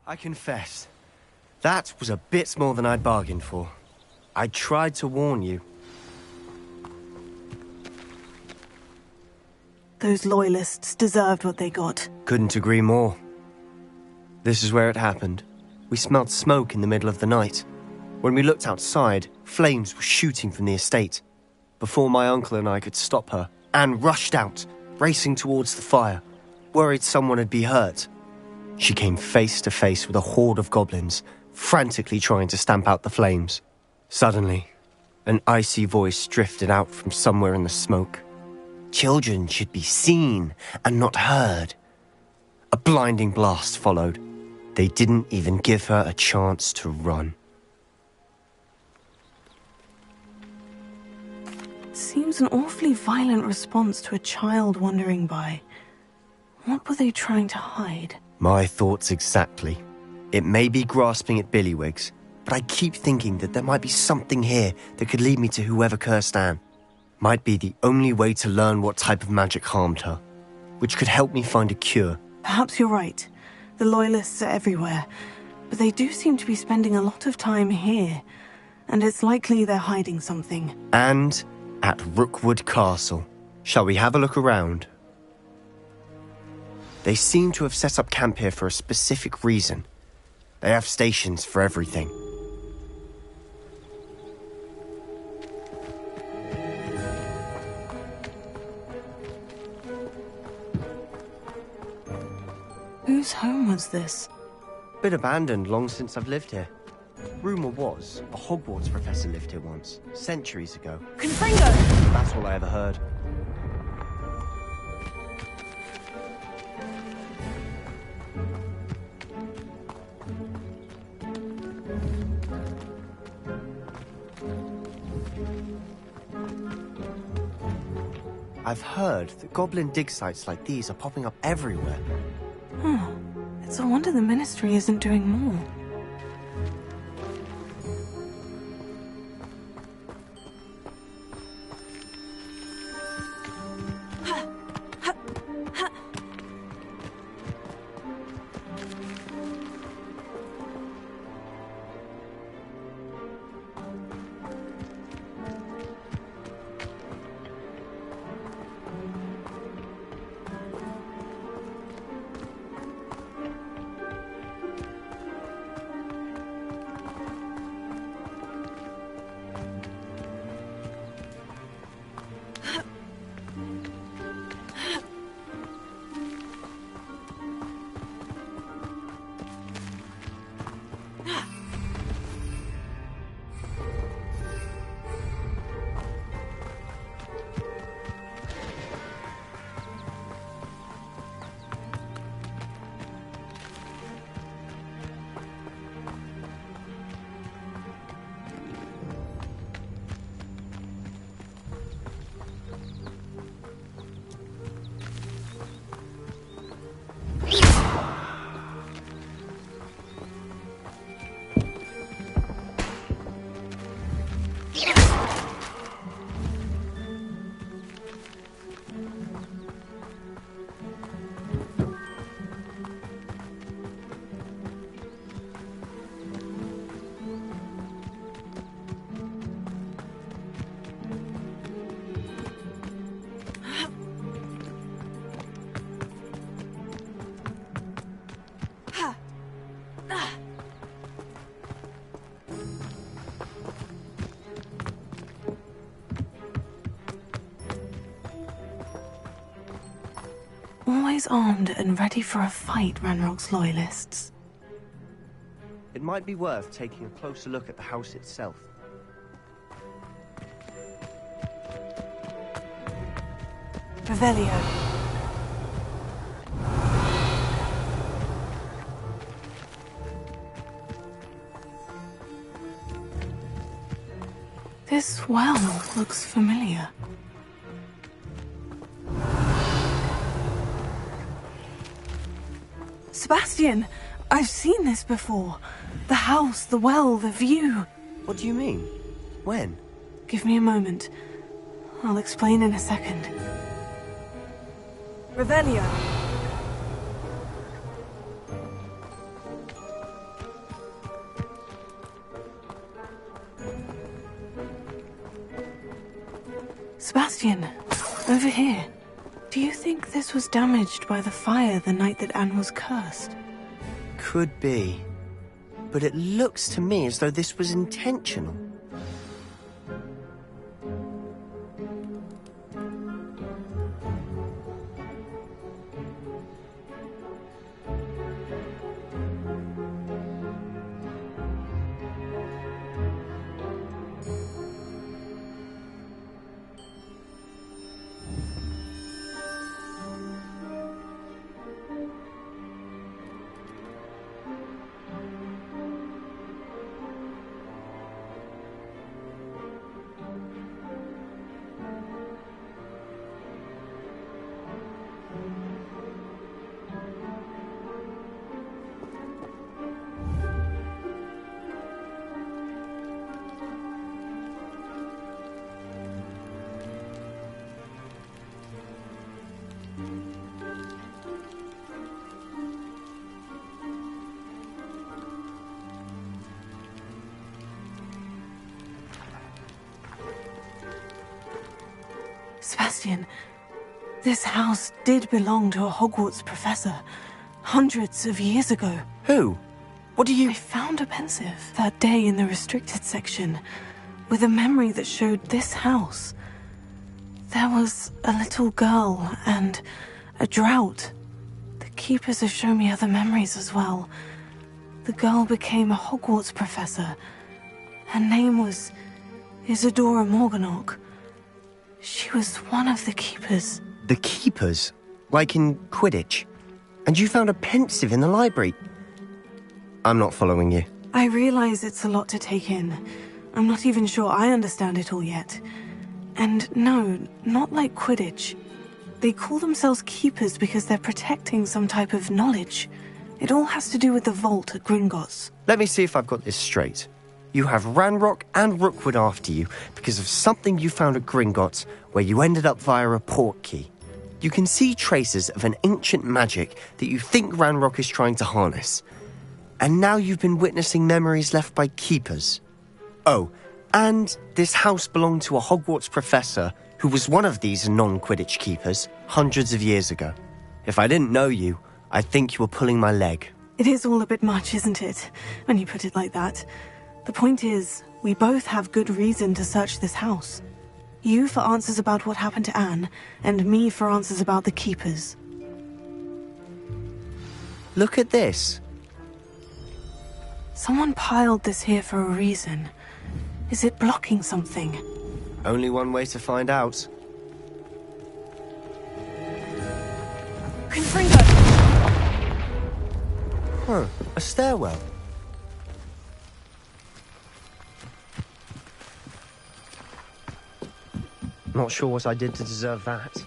I confess, that was a bit more than I'd bargained for. I tried to warn you. Those loyalists deserved what they got. Couldn't agree more. This is where it happened. We smelled smoke in the middle of the night. When we looked outside, flames were shooting from the estate. Before my uncle and I could stop her, Anne rushed out, racing towards the fire, worried someone had been hurt. She came face to face with a horde of goblins, frantically trying to stamp out the flames. Suddenly, an icy voice drifted out from somewhere in the smoke. Children should be seen and not heard. A blinding blast followed. They didn't even give her a chance to run. Seems an awfully violent response to a child wandering by. What were they trying to hide? My thoughts exactly. It may be grasping at Billywigs, but I keep thinking that there might be something here that could lead me to whoever cursed Anne. Might be the only way to learn what type of magic harmed her, which could help me find a cure. Perhaps you're right. The Loyalists are everywhere, but they do seem to be spending a lot of time here, and it's likely they're hiding something. And at Rookwood Castle. Shall we have a look around? They seem to have set up camp here for a specific reason. They have stations for everything. Whose home was this? Been abandoned long since I've lived here. Rumour was, a Hogwarts professor lived here once, centuries ago. Confango! That's all I ever heard. I've heard that goblin dig sites like these are popping up everywhere. It's a wonder the Ministry isn't doing more. Always armed and ready for a fight, Ranrock's Loyalists. It might be worth taking a closer look at the house itself. Revelio. This well looks familiar. Sebastian, I've seen this before. The house, the well, the view. What do you mean? When? Give me a moment. I'll explain in a second. Revelio. Sebastian, over here. Do you think this was damaged by the fire the night that Anne was cursed? Could be. But it looks to me as though this was intentional. Sebastian, this house did belong to a Hogwarts professor, hundreds of years ago. Who? What do you... I found a pensive that day in the restricted section, with a memory that showed this house. There was a little girl and a drought. The keepers have shown me other memories as well. The girl became a Hogwarts professor. Her name was Isadora Morganach. She was one of the keepers. The keepers? Like in Quidditch? And you found a pensive in the library? I'm not following you. I realize it's a lot to take in. I'm not even sure I understand it all yet. And no, not like Quidditch. They call themselves keepers because they're protecting some type of knowledge. It all has to do with the vault at Gringotts. Let me see if I've got this straight. You have Ranrock and Rookwood after you because of something you found at Gringotts where you ended up via a port key. You can see traces of an ancient magic that you think Ranrock is trying to harness. And now you've been witnessing memories left by keepers. Oh, and this house belonged to a Hogwarts professor who was one of these non-Quidditch keepers hundreds of years ago. If I didn't know you, I'd think you were pulling my leg. It is all a bit much, isn't it, when you put it like that? The point is, we both have good reason to search this house. You for answers about what happened to Anne, and me for answers about the keepers. Look at this. Someone piled this here for a reason. Is it blocking something? Only one way to find out. Confringo! Huh, a stairwell. Not sure what I did to deserve that.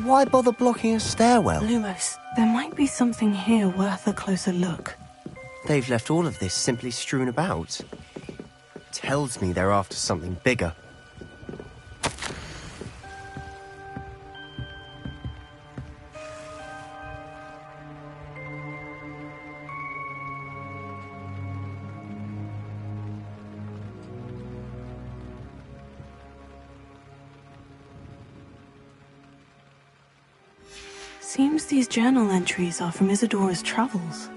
Why bother blocking a stairwell? Lumos, there might be something here worth a closer look. They've left all of this simply strewn about. Tells me they're after something bigger. Seems these journal entries are from Isadora's travels.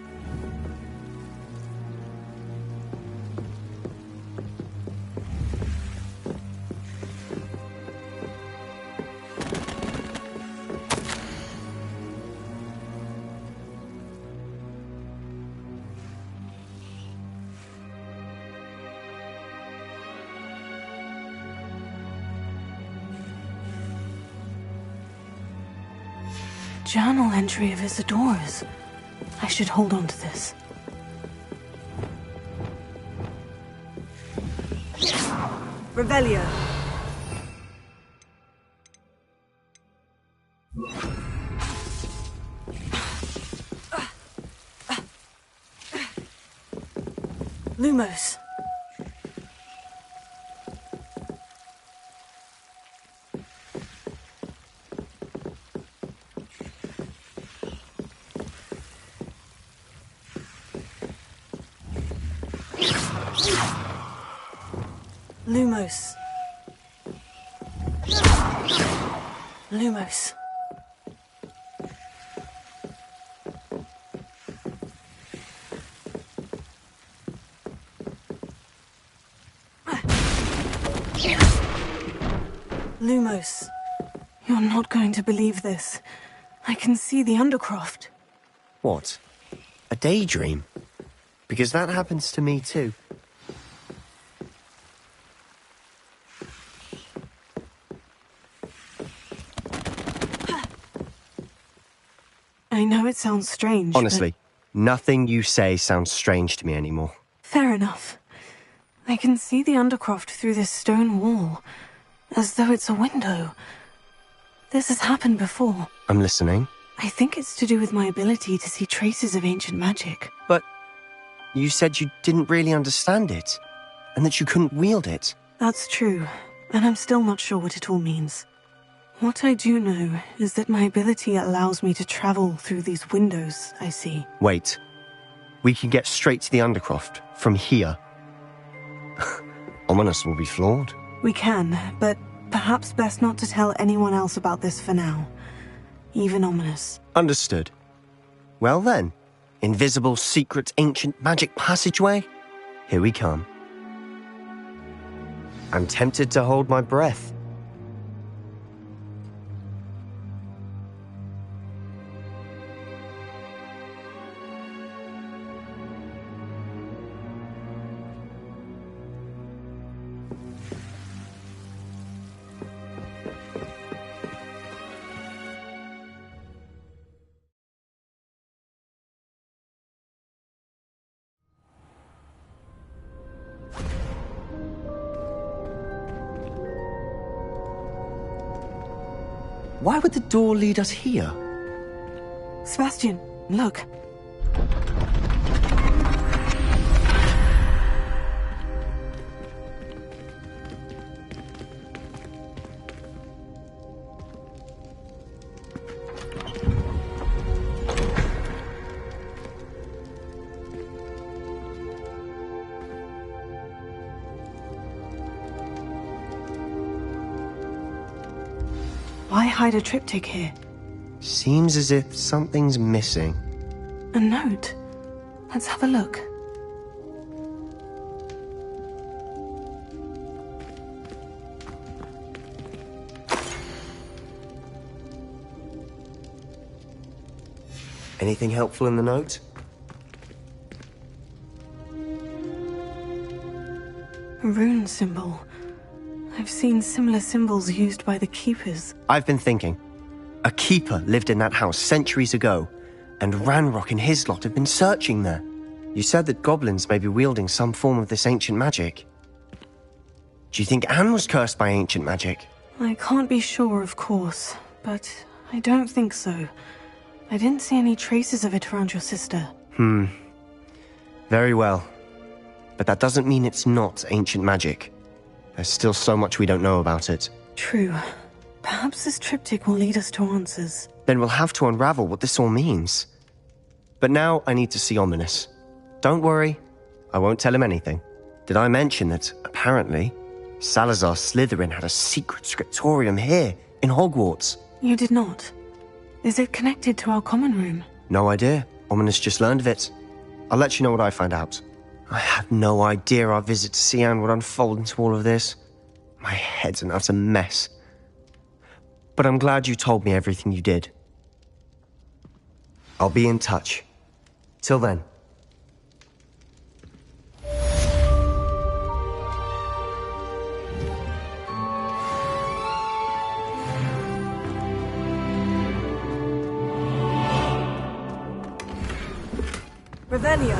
Journal entry of Isadora's. I should hold on to this. Revelio. Lumos. Lumos. Lumos. Lumos. You're not going to believe this. I can see the Undercroft. What? A daydream? Because that happens to me too. I know it sounds strange, Honestly, nothing you say sounds strange to me anymore. Fair enough. I can see the Undercroft through this stone wall, as though it's a window. This has happened before. I'm listening. I think it's to do with my ability to see traces of ancient magic. But you said you didn't really understand it, and that you couldn't wield it. That's true, and I'm still not sure what it all means. What I do know is that my ability allows me to travel through these windows I see. Wait. We can get straight to the Undercroft from here. Ominous will be floored. We can, but perhaps best not to tell anyone else about this for now. Even Ominous. Understood. Well then, invisible, secret, ancient magic passageway? Here we come. I'm tempted to hold my breath. Why would the door lead us here? Sebastian, look. Why hide a triptych here? Seems as if something's missing. A note. Let's have a look. Anything helpful in the note? A rune symbol. I've seen similar symbols used by the Keepers. I've been thinking. A keeper lived in that house centuries ago, and Ranrock and his lot have been searching there. You said that goblins may be wielding some form of this ancient magic. Do you think Anne was cursed by ancient magic? I can't be sure, of course, but I don't think so. I didn't see any traces of it around your sister. Very well. But that doesn't mean it's not ancient magic. There's still so much we don't know about it. True. Perhaps this triptych will lead us to answers. Then we'll have to unravel what this all means. But now I need to see Ominous. Don't worry, I won't tell him anything. Did I mention that, apparently, Salazar Slytherin had a secret scriptorium here, in Hogwarts? You did not. Is it connected to our common room? No idea. Ominous just learned of it. I'll let you know what I find out. I had no idea our visit to Sian would unfold into all of this. My head's an utter mess. But I'm glad you told me everything you did. I'll be in touch. Till then. Revelio.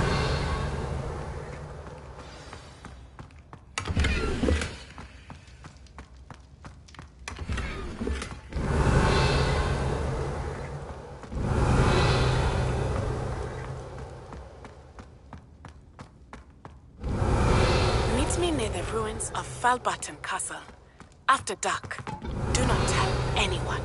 Meet me near the ruins of Falbaton Castle. After dark. Do not tell anyone.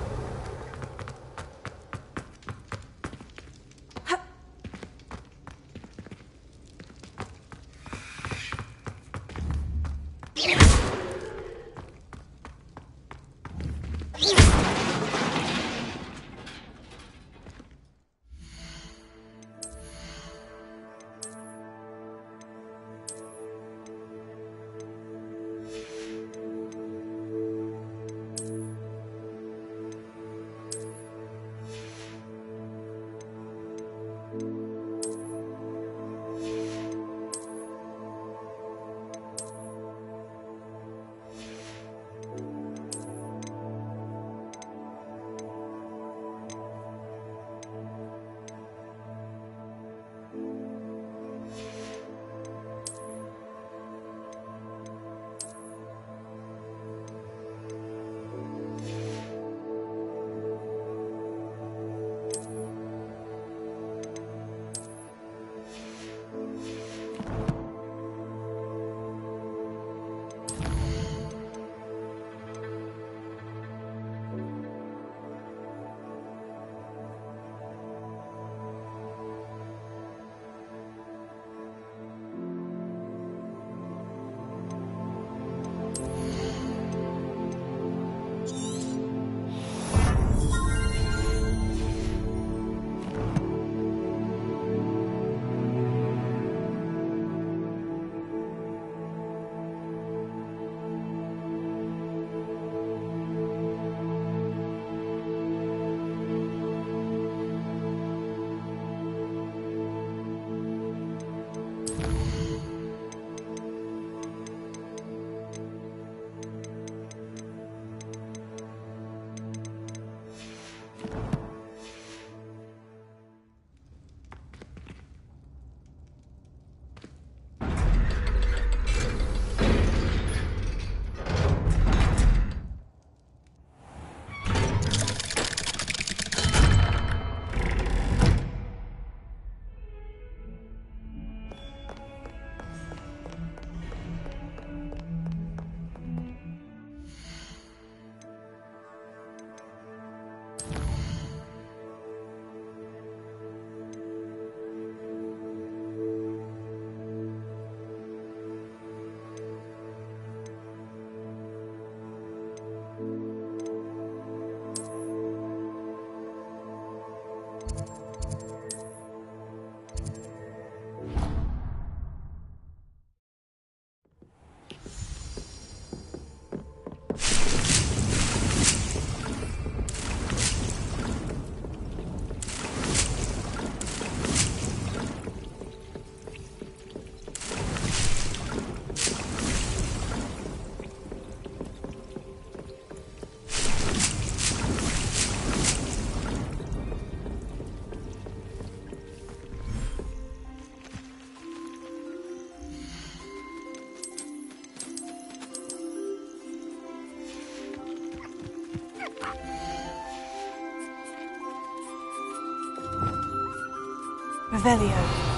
Revelio.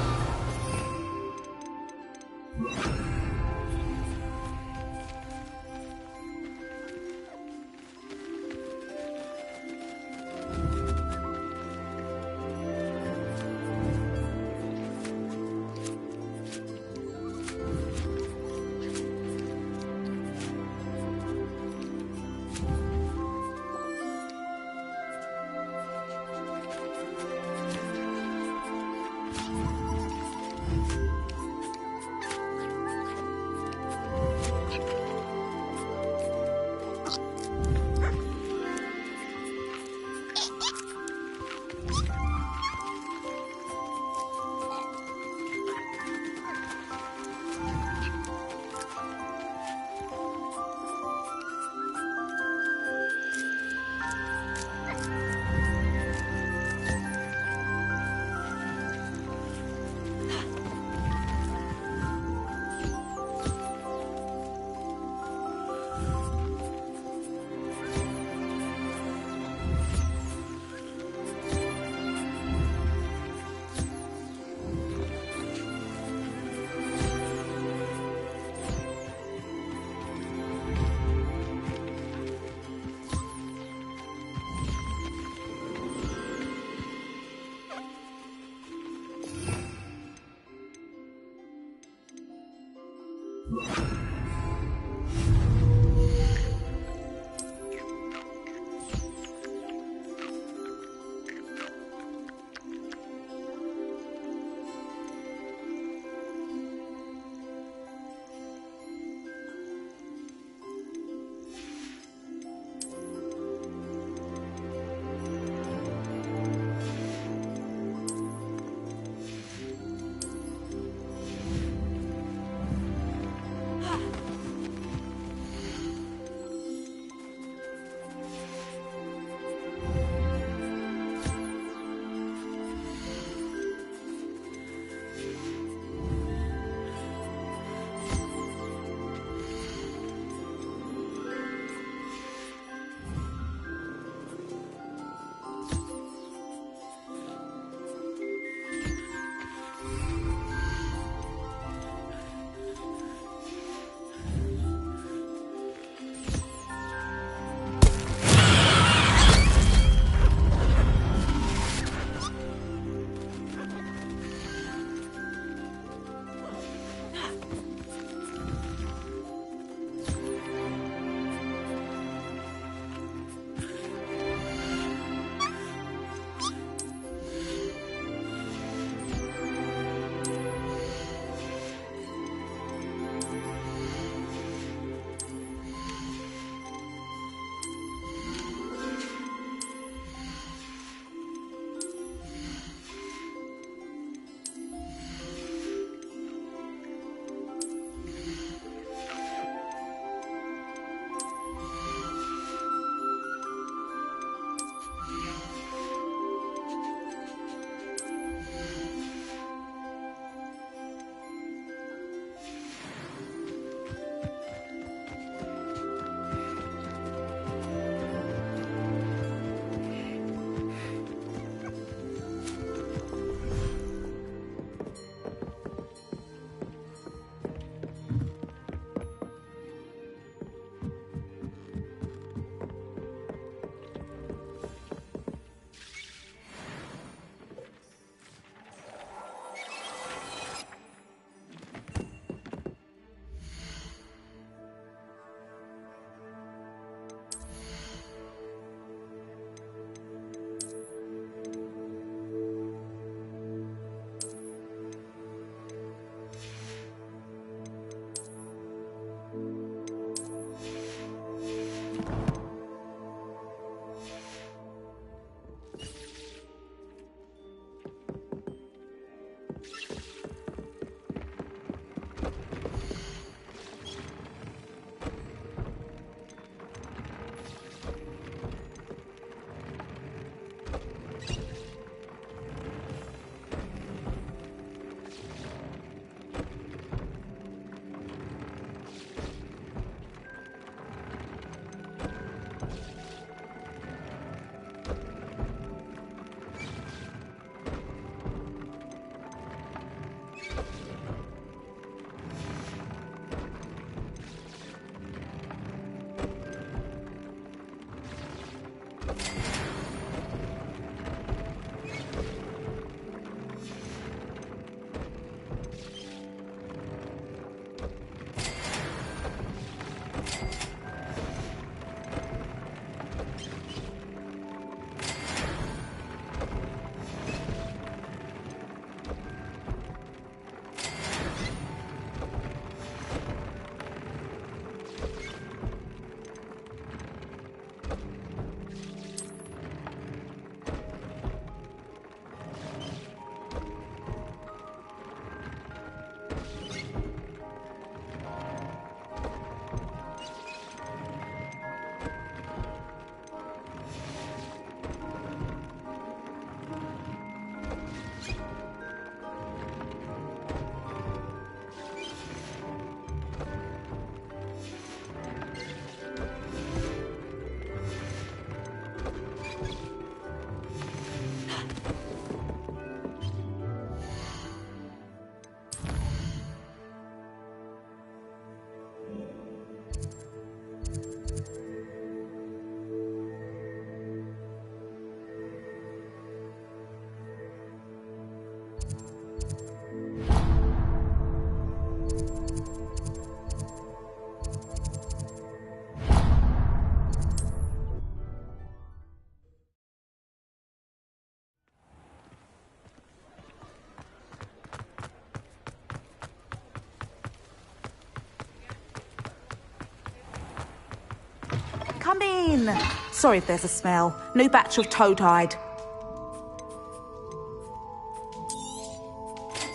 come in. Sorry if there's a smell. New batch of toad-hide.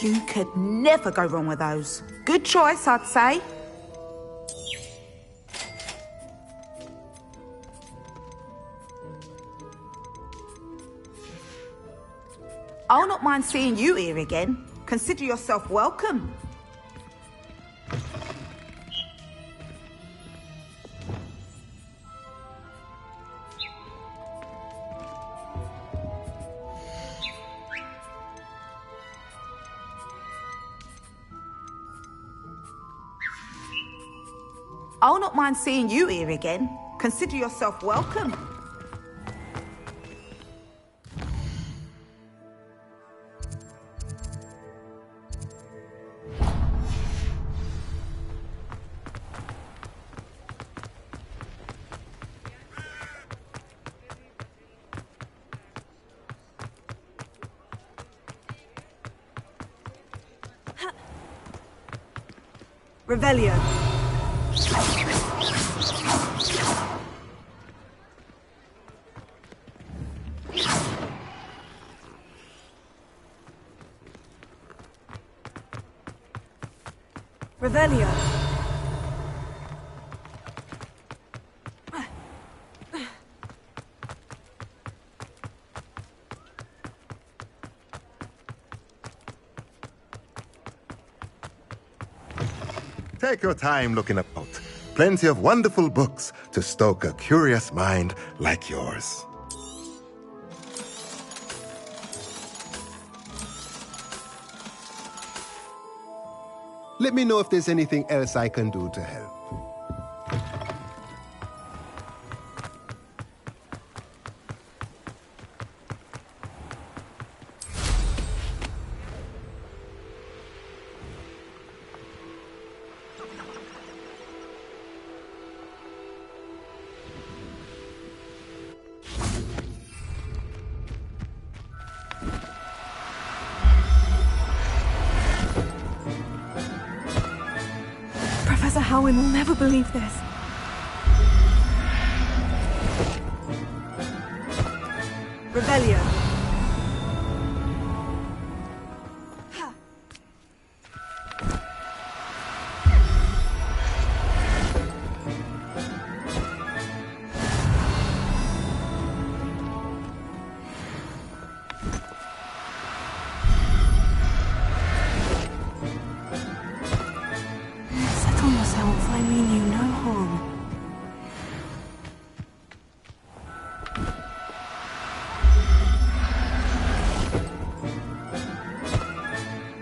You could never go wrong with those. Good choice, I'd say. I'll not mind seeing you here again. Consider yourself welcome. I'll not mind seeing you here again. Consider yourself welcome. Revelio. Revelio. Take your time looking about. Plenty of wonderful books to stoke a curious mind like yours. Let me know if there's anything else I can do to help. Professor Howin will never believe this. Revelio. Settle yourself, I mean you no harm.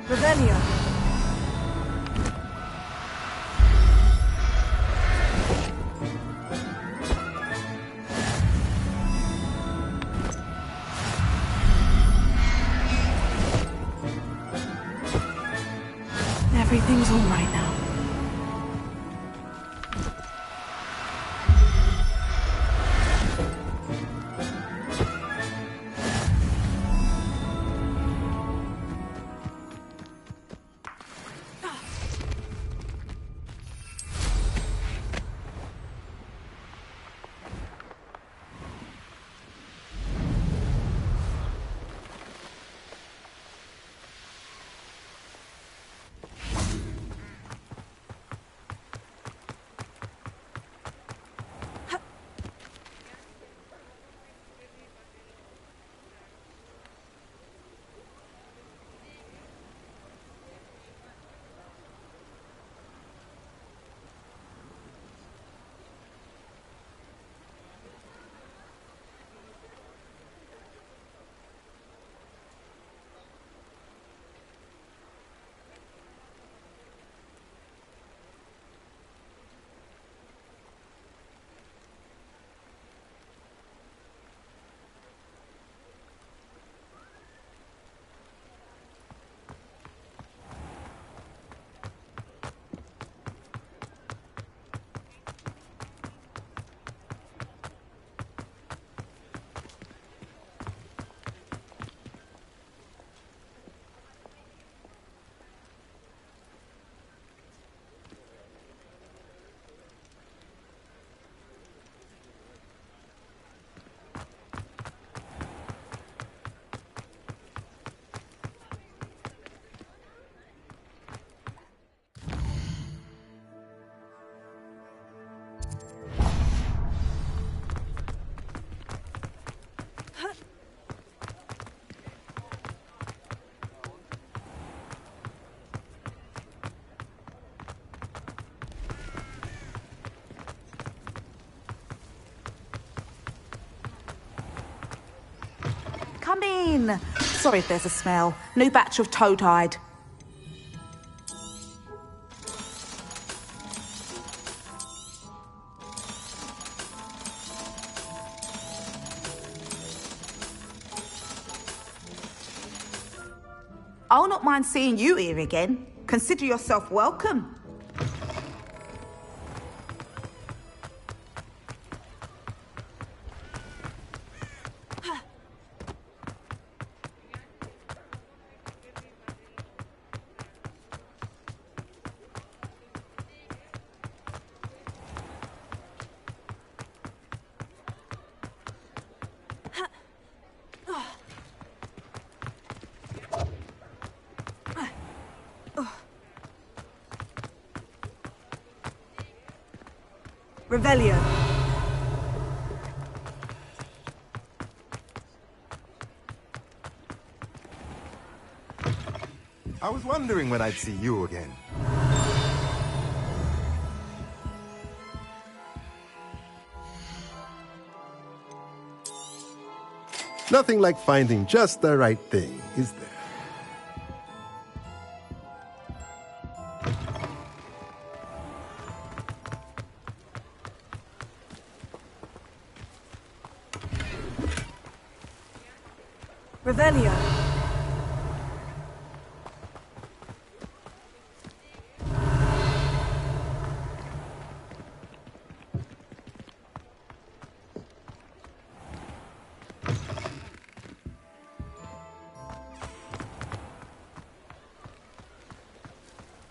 Revelio. Everything's all right now. in. Sorry if there's a smell. New batch of toad-hide. I'll not mind seeing you here again. Consider yourself welcome. Revelio. I was wondering when I'd see you again. Nothing like finding just the right thing, is there? Revelio.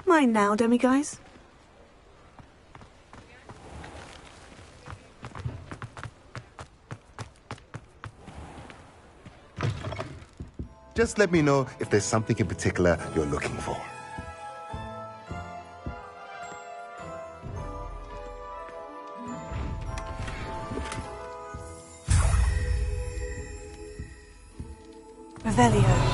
Mine now, demiguise. Just let me know if there's something in particular you're looking for. Revelio.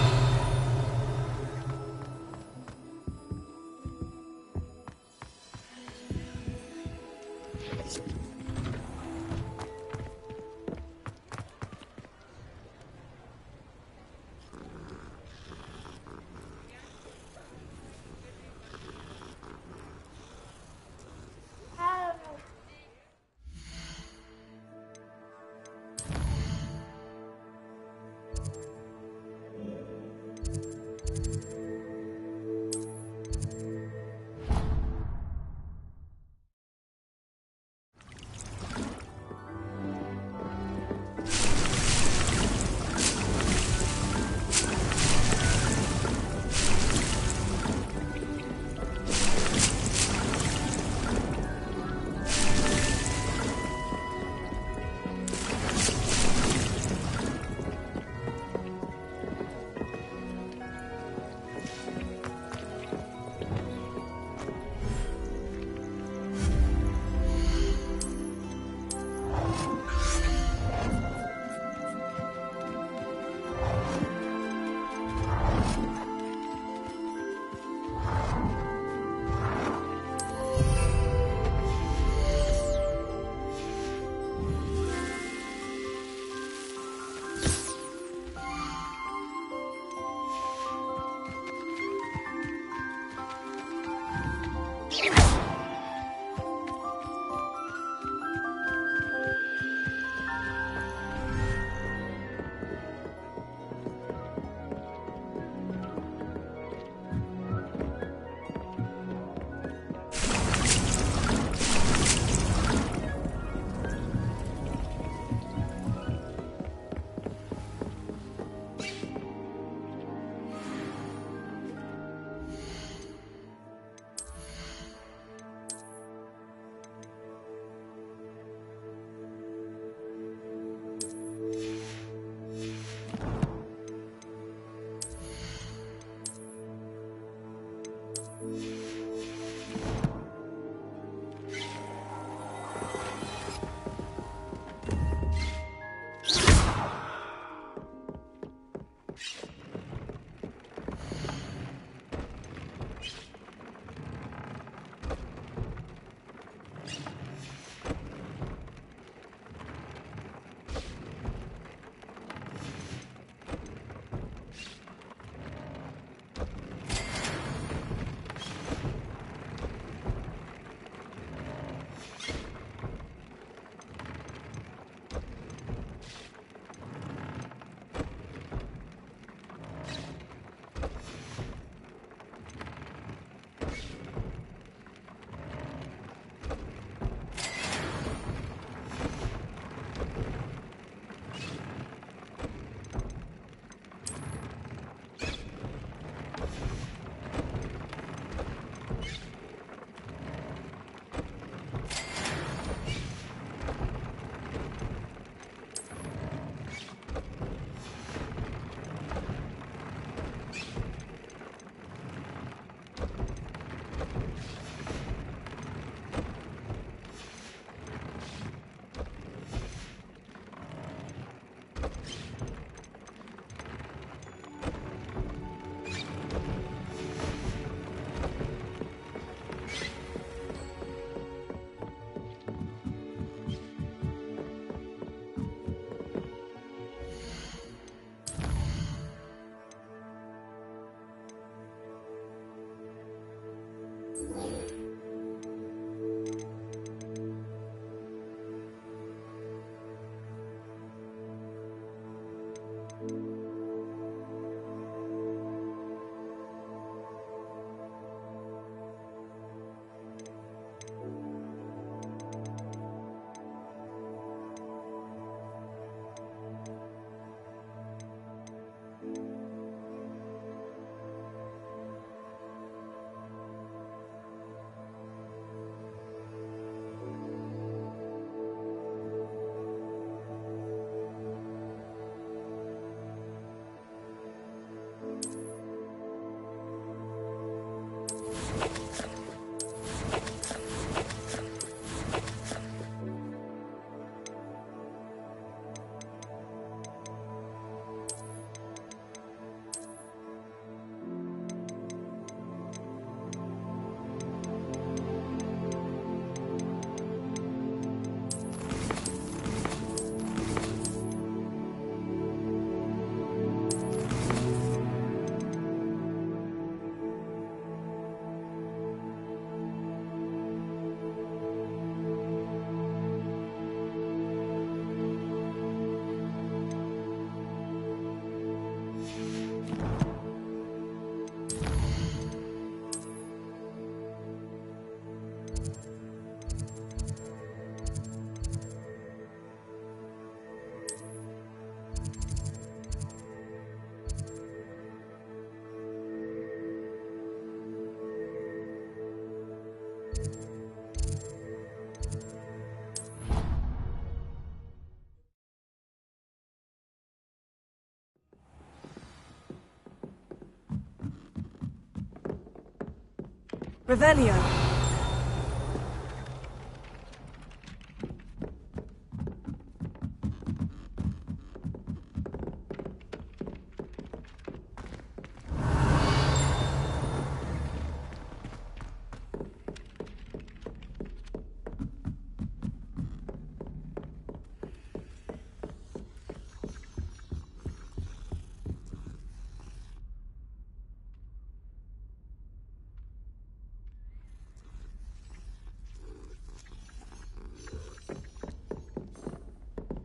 Revelio.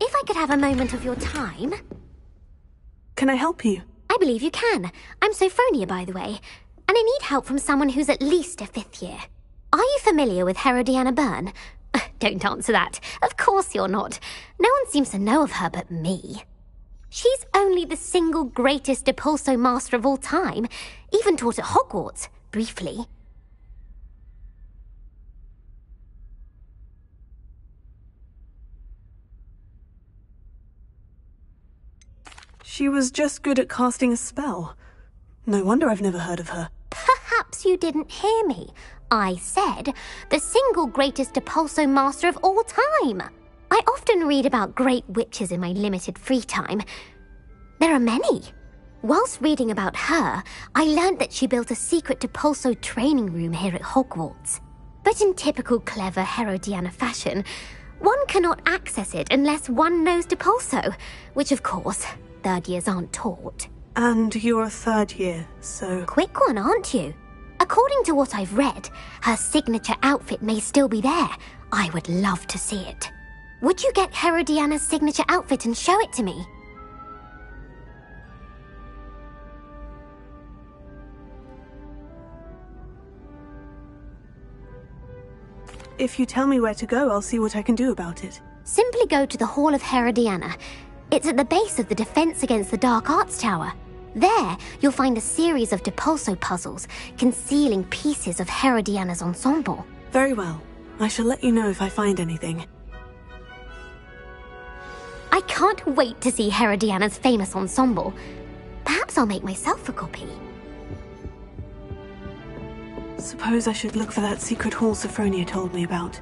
If I could have a moment of your time... Can I help you? I believe you can. I'm Sophronia, by the way, and I need help from someone who's at least a 5th year. Are you familiar with Herodiana Byrne? Don't answer that. Of course you're not. No one seems to know of her but me. She's only the single greatest Depulso master of all time, even taught at Hogwarts, briefly. She was just good at casting a spell. No wonder I've never heard of her. Perhaps you didn't hear me. I said the single greatest Depulso master of all time. I often read about great witches in my limited free time. There are many. Whilst reading about her, I learned that she built a secret Depulso training room here at Hogwarts. But in typical clever Herodiana fashion, one cannot access it unless one knows Depulso, which of course, 3rd years aren't taught. And you're a 3rd year, so... Quick one, aren't you? According to what I've read, her signature outfit may still be there. I would love to see it. Would you get Herodiana's signature outfit and show it to me? If you tell me where to go, I'll see what I can do about it. Simply go to the Hall of Herodiana. It's at the base of the Defense Against the Dark Arts Tower. There, you'll find a series of Depulso puzzles concealing pieces of Herodiana's ensemble. Very well. I shall let you know if I find anything. I can't wait to see Herodiana's famous ensemble. Perhaps I'll make myself a copy. Suppose I should look for that secret hall Sophronia told me about.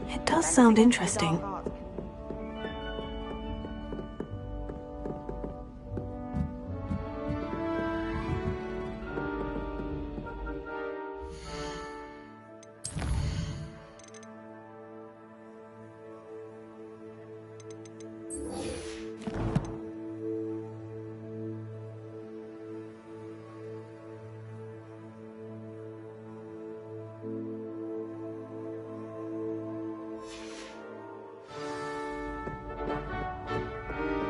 It does sound interesting.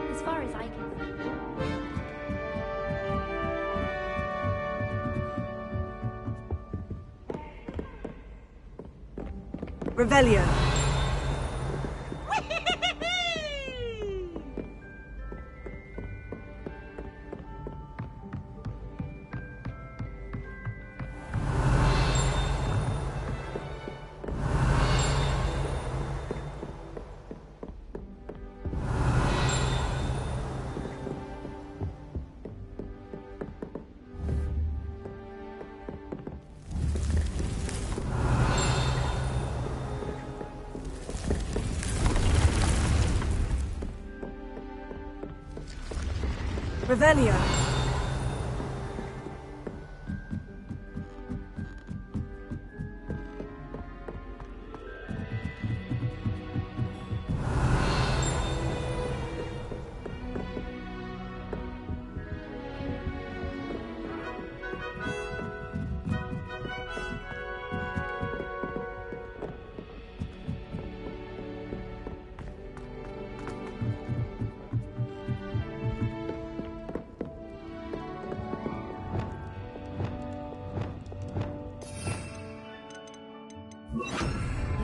As far as I can see. Revelio. Revelio.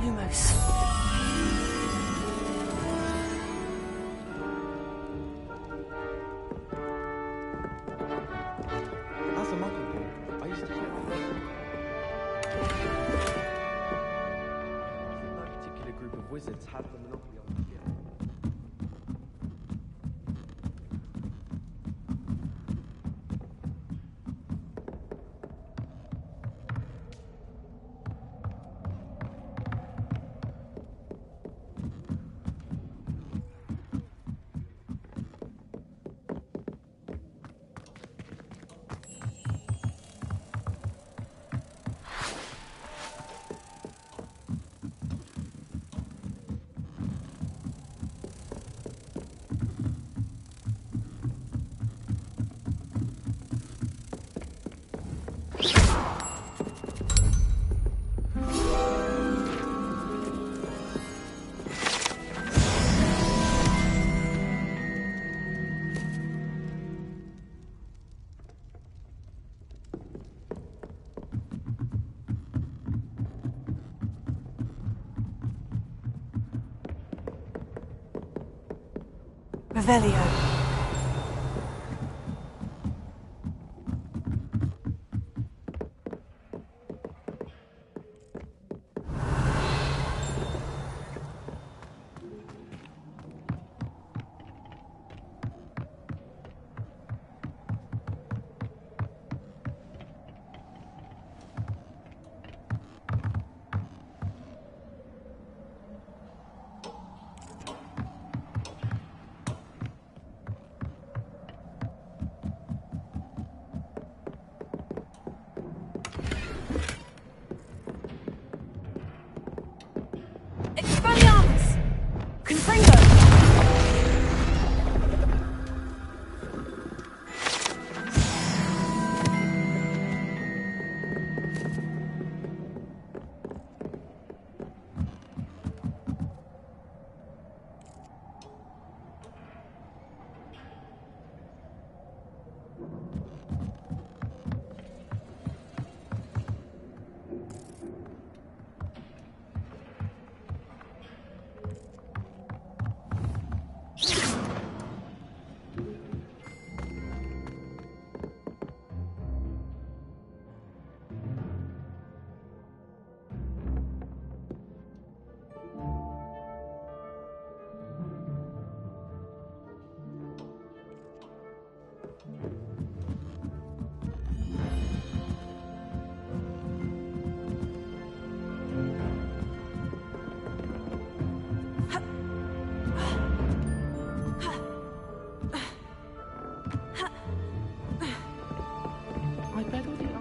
Lumos. As a muggle boy, I used to play no particular group of wizards had the monopoly on the skill. Revelio. Expelliarmus! Confringo! I bet all the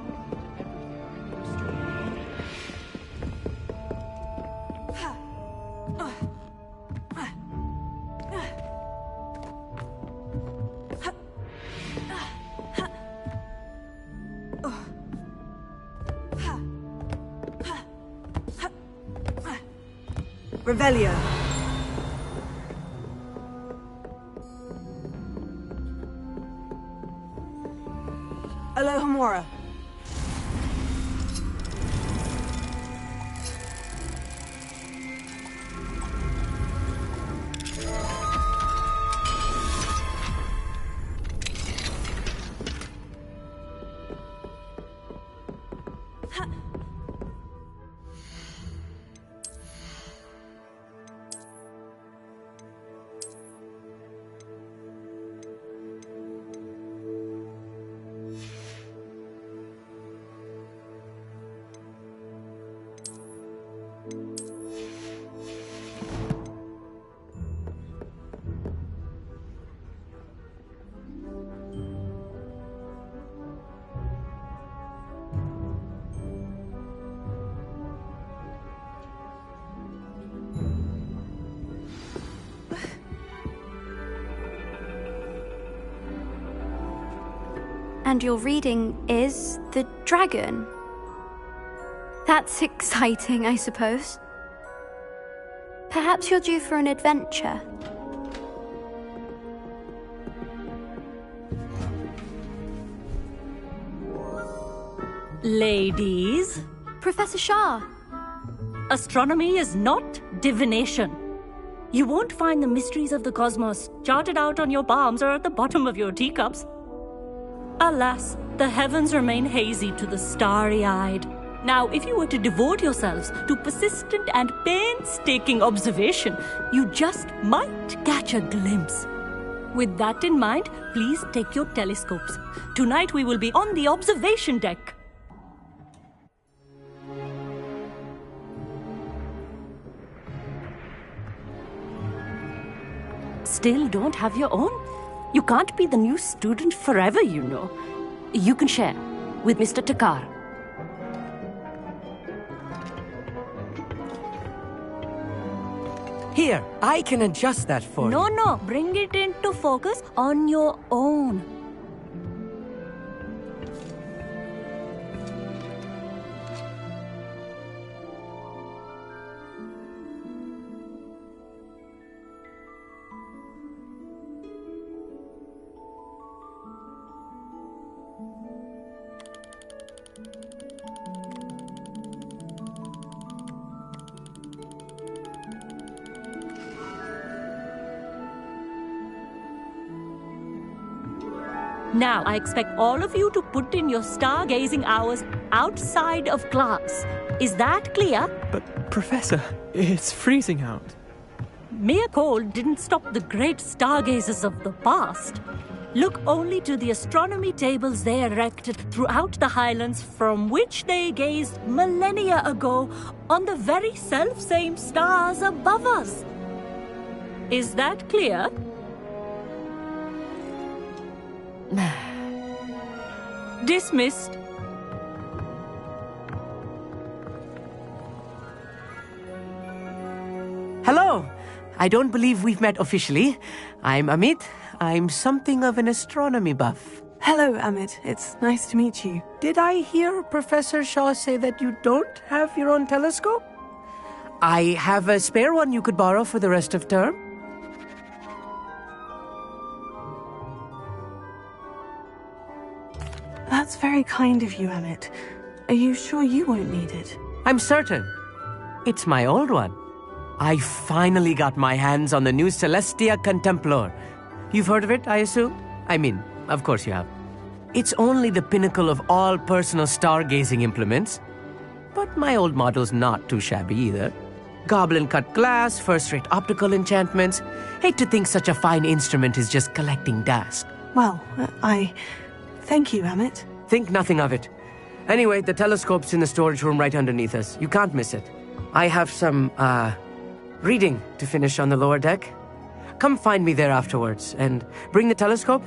Revelio. Alohomora. And your reading is the dragon. That's exciting, I suppose. Perhaps you're due for an adventure. Ladies, Professor Shah. astronomy is not divination. You won't find the mysteries of the cosmos charted out on your palms or at the bottom of your teacups. Alas, the heavens remain hazy to the starry-eyed. Now, if you were to devote yourselves to persistent and painstaking observation, you just might catch a glimpse. With that in mind, please take your telescopes. Tonight we will be on the observation deck. Still don't have your own? You can't be the new student forever, you know. You can share with Mr. Takar. Here, I can adjust that for you. No, bring it into focus on your own. Now, I expect all of you to put in your stargazing hours outside of class. Is that clear? But, Professor, it's freezing out. Mere cold didn't stop the great stargazers of the past. Look only to the astronomy tables they erected throughout the Highlands from which they gazed millennia ago on the very self-same stars above us. Is that clear? Dismissed. Hello. I don't believe we've met officially. I'm Amit. I'm something of an astronomy buff. Hello, Amit. It's nice to meet you. Did I hear Professor Shaw say that you don't have your own telescope? I have a spare one you could borrow for the rest of term. That's very kind of you, Amit. Are you sure you won't need it? I'm certain. It's my old one. I finally got my hands on the new Celestia Contemplar. You've heard of it, I assume? I mean, of course you have. It's only the pinnacle of all personal stargazing implements. But my old model's not too shabby either. Goblin-cut glass, first-rate optical enchantments. Hate to think such a fine instrument is just collecting dust. Well, thank you, Amit. Think nothing of it. Anyway, the telescope's in the storage room right underneath us. You can't miss it. I have some, reading to finish on the lower deck. Come find me there afterwards, and bring the telescope.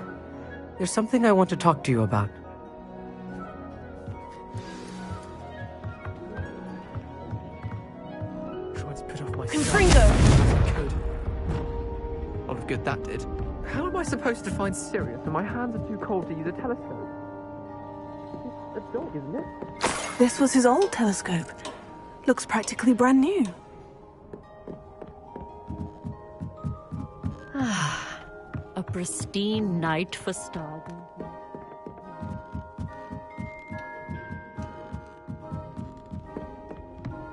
There's something I want to talk to you about. Tried to put off my Confringo! A lot of good that did. How am I supposed to find Sirius when my hands are too cold to use a telescope? It's a dog, isn't it? This was his old telescope. Looks practically brand new. A pristine night for stargazing.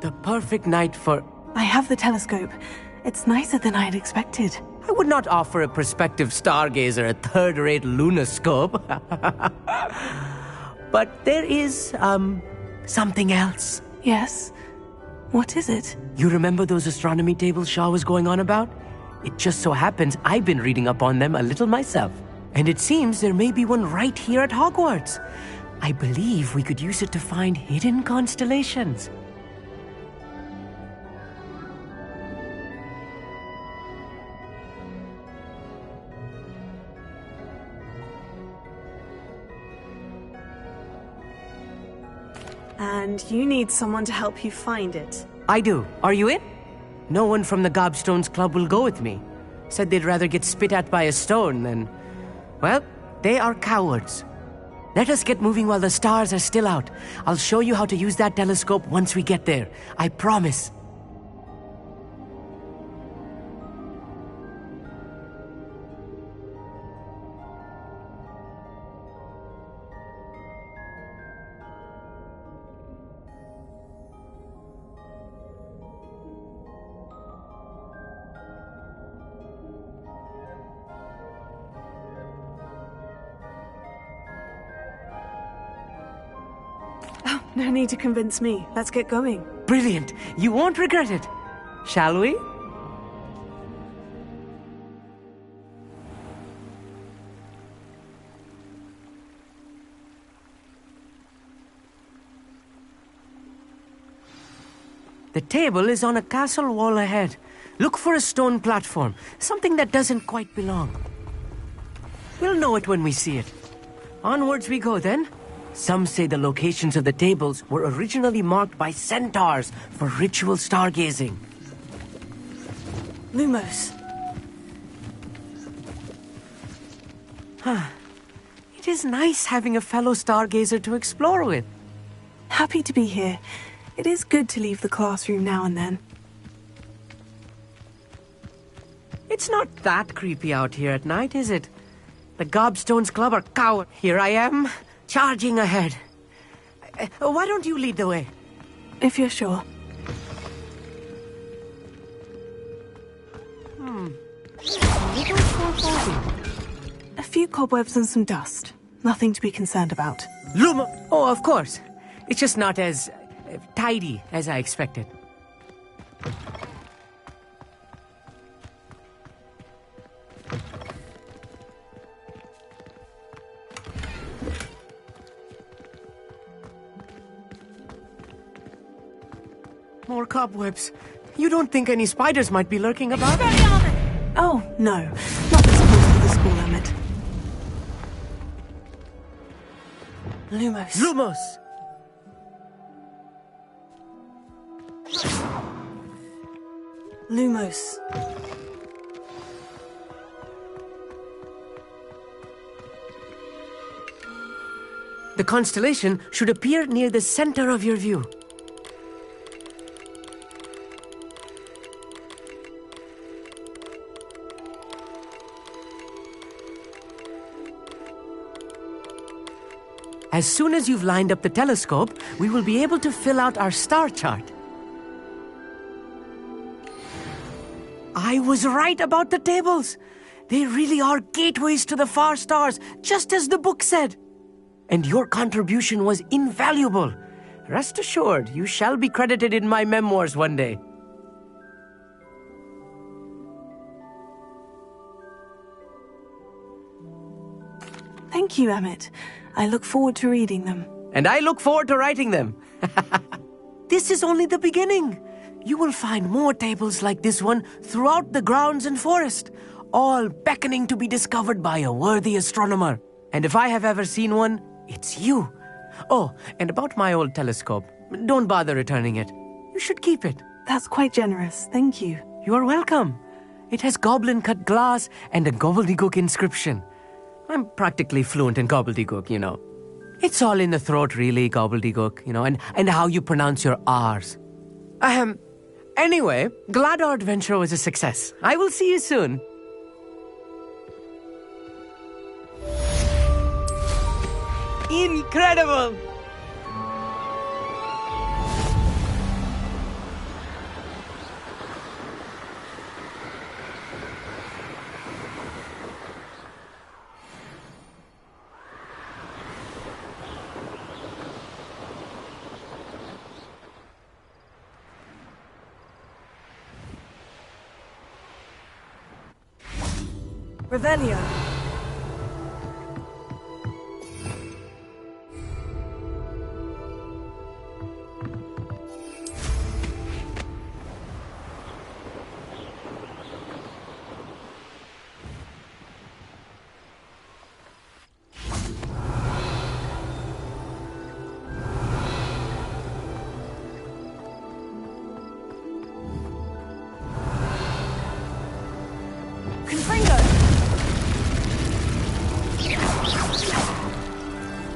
The perfect night for... I have the telescope. It's nicer than I had expected. I would not offer a prospective stargazer a third-rate lunoscope. But there is, something else. Yes? What is it? You remember those astronomy tables Shaw was going on about? It just so happens I've been reading up on them a little myself. And it seems there may be one right here at Hogwarts. I believe we could use it to find hidden constellations. And you need someone to help you find it. I do. Are you in? No one from the Gobstones Club will go with me. Said they'd rather get spit at by a stone than... Well, they are cowards. Let us get moving while the stars are still out. I'll show you how to use that telescope once we get there. I promise. No need to convince me. Let's get going. Brilliant. You won't regret it. Shall we? The table is on a castle wall ahead. Look for a stone platform, something that doesn't quite belong. We'll know it when we see it. Onwards we go then. Some say the locations of the tables were originally marked by centaurs for ritual stargazing. Lumos. It is nice having a fellow stargazer to explore with. Happy to be here. It is good to leave the classroom now and then. It's not that creepy out here at night, is it? The Gobstones Club are coward. Here I am, charging ahead. Why don't you lead the way? If you're sure. A little foreboding. A few cobwebs and some dust. Nothing to be concerned about. Oh, of course. It's just not as tidy as I expected. More cobwebs. You don't think any spiders might be lurking about? Oh, no. Not visible to the school, Emmett. Lumos. Lumos! Lumos. The constellation should appear near the center of your view. As soon as you've lined up the telescope, we will be able to fill out our star chart. I was right about the tables. They really are gateways to the far stars, just as the book said. And your contribution was invaluable. Rest assured, you shall be credited in my memoirs one day. Thank you, Emmett. I look forward to reading them. And I look forward to writing them. This is only the beginning. You will find more tables like this one throughout the grounds and forest, all beckoning to be discovered by a worthy astronomer. And if I have ever seen one, it's you. Oh, and about my old telescope, don't bother returning it. You should keep it. That's quite generous. Thank you. You are welcome. It has goblin-cut glass and a gobbledygook inscription. I'm practically fluent in gobbledygook, you know. It's all in the throat, really, gobbledygook, you know, and how you pronounce your R's. Anyway, glad our adventure was a success. I will see you soon. Incredible! Revelio.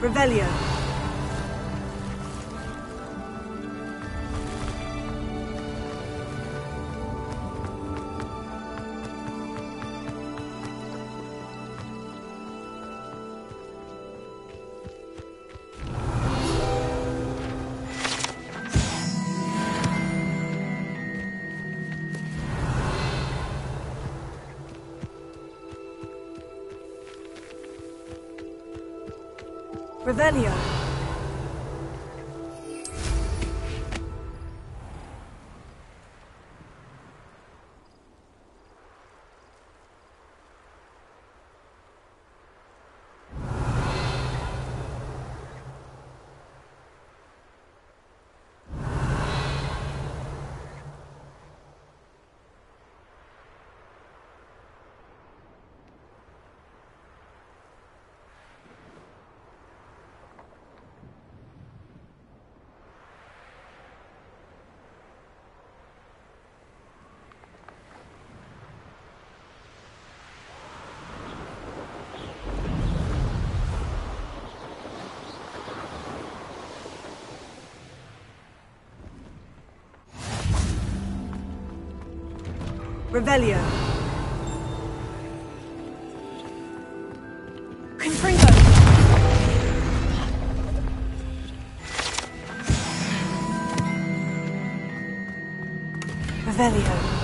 Revelio. Revelio. Revelio. Confringo. Revelio.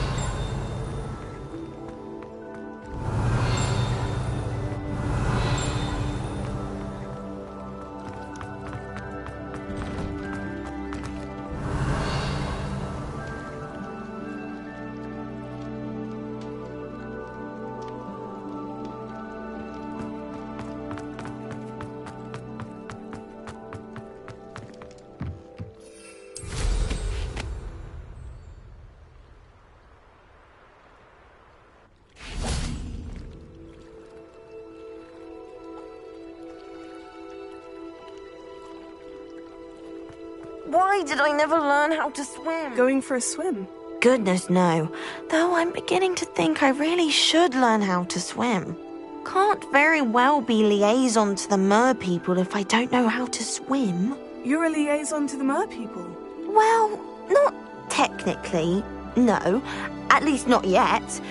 Why did I never learn how to swim? Going for a swim? Goodness, no. Though I'm beginning to think I really should learn how to swim. Can't very well be liaison to the mer people if I don't know how to swim. You're a liaison to the mer people? Well, not technically, no. At least not yet.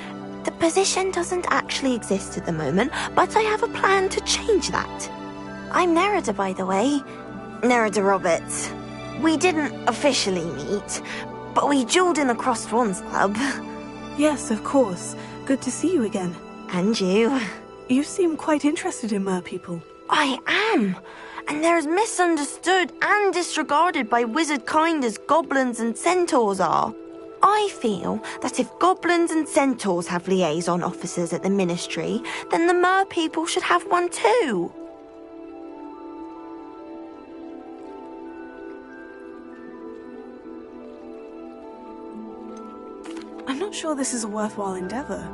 The position doesn't actually exist at the moment, but I have a plan to change that. I'm Nerida, by the way. Nerida Roberts. We didn't officially meet, but we duelled in the Crossed Swans Club. Yes, of course. Good to see you again. And you. You seem quite interested in mer people. I am. And they're as misunderstood and disregarded by wizard kind as goblins and centaurs are. I feel that if goblins and centaurs have liaison officers at the ministry, then the mer people should have one too. I'm not sure this is a worthwhile endeavor.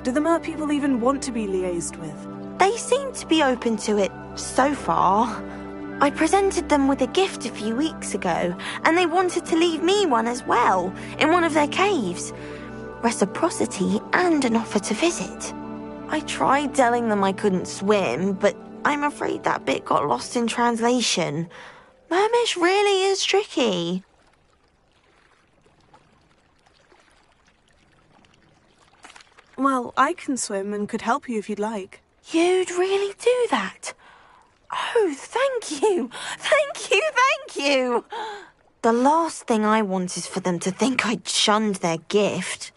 Do the mer people even want to be liaised with? They seem to be open to it so far. I presented them with a gift a few weeks ago, and they wanted to leave me one as well, in one of their caves. Reciprocity and an offer to visit. I tried telling them I couldn't swim, but I'm afraid that bit got lost in translation. Mermish really is tricky. Well, I can swim and could help you if you'd like. You'd really do that? Oh, thank you! Thank you, thank you! The last thing I want is for them to think I'd shunned their gift.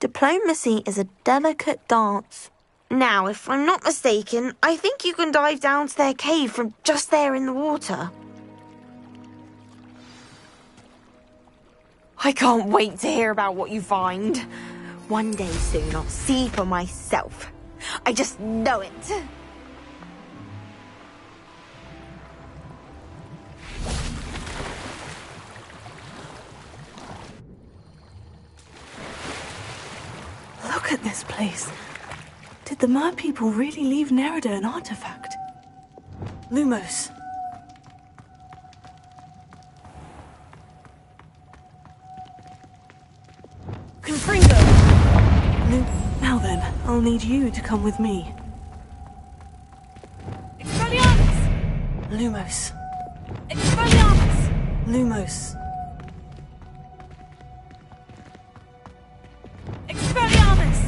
Diplomacy is a delicate dance. Now, if I'm not mistaken, I think you can dive down to their cave from just there in the water. I can't wait to hear about what you find. One day soon I'll see for myself. I just know it. Look at this place. Did the mer people really leave Nerida an artifact? Lumos. Confringo! Now then, I'll need you to come with me. Expelliarmus! Lumos. Expelliarmus! Lumos. Expelliarmus!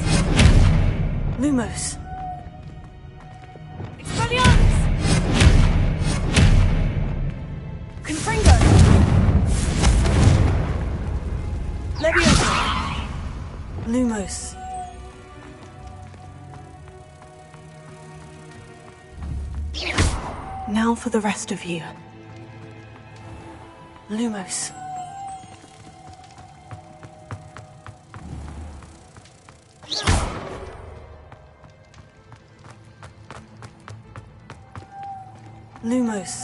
Lumos. Expelliarmus! Confringo! Leviosa! Lumos. Now for the rest of you. Lumos. Lumos.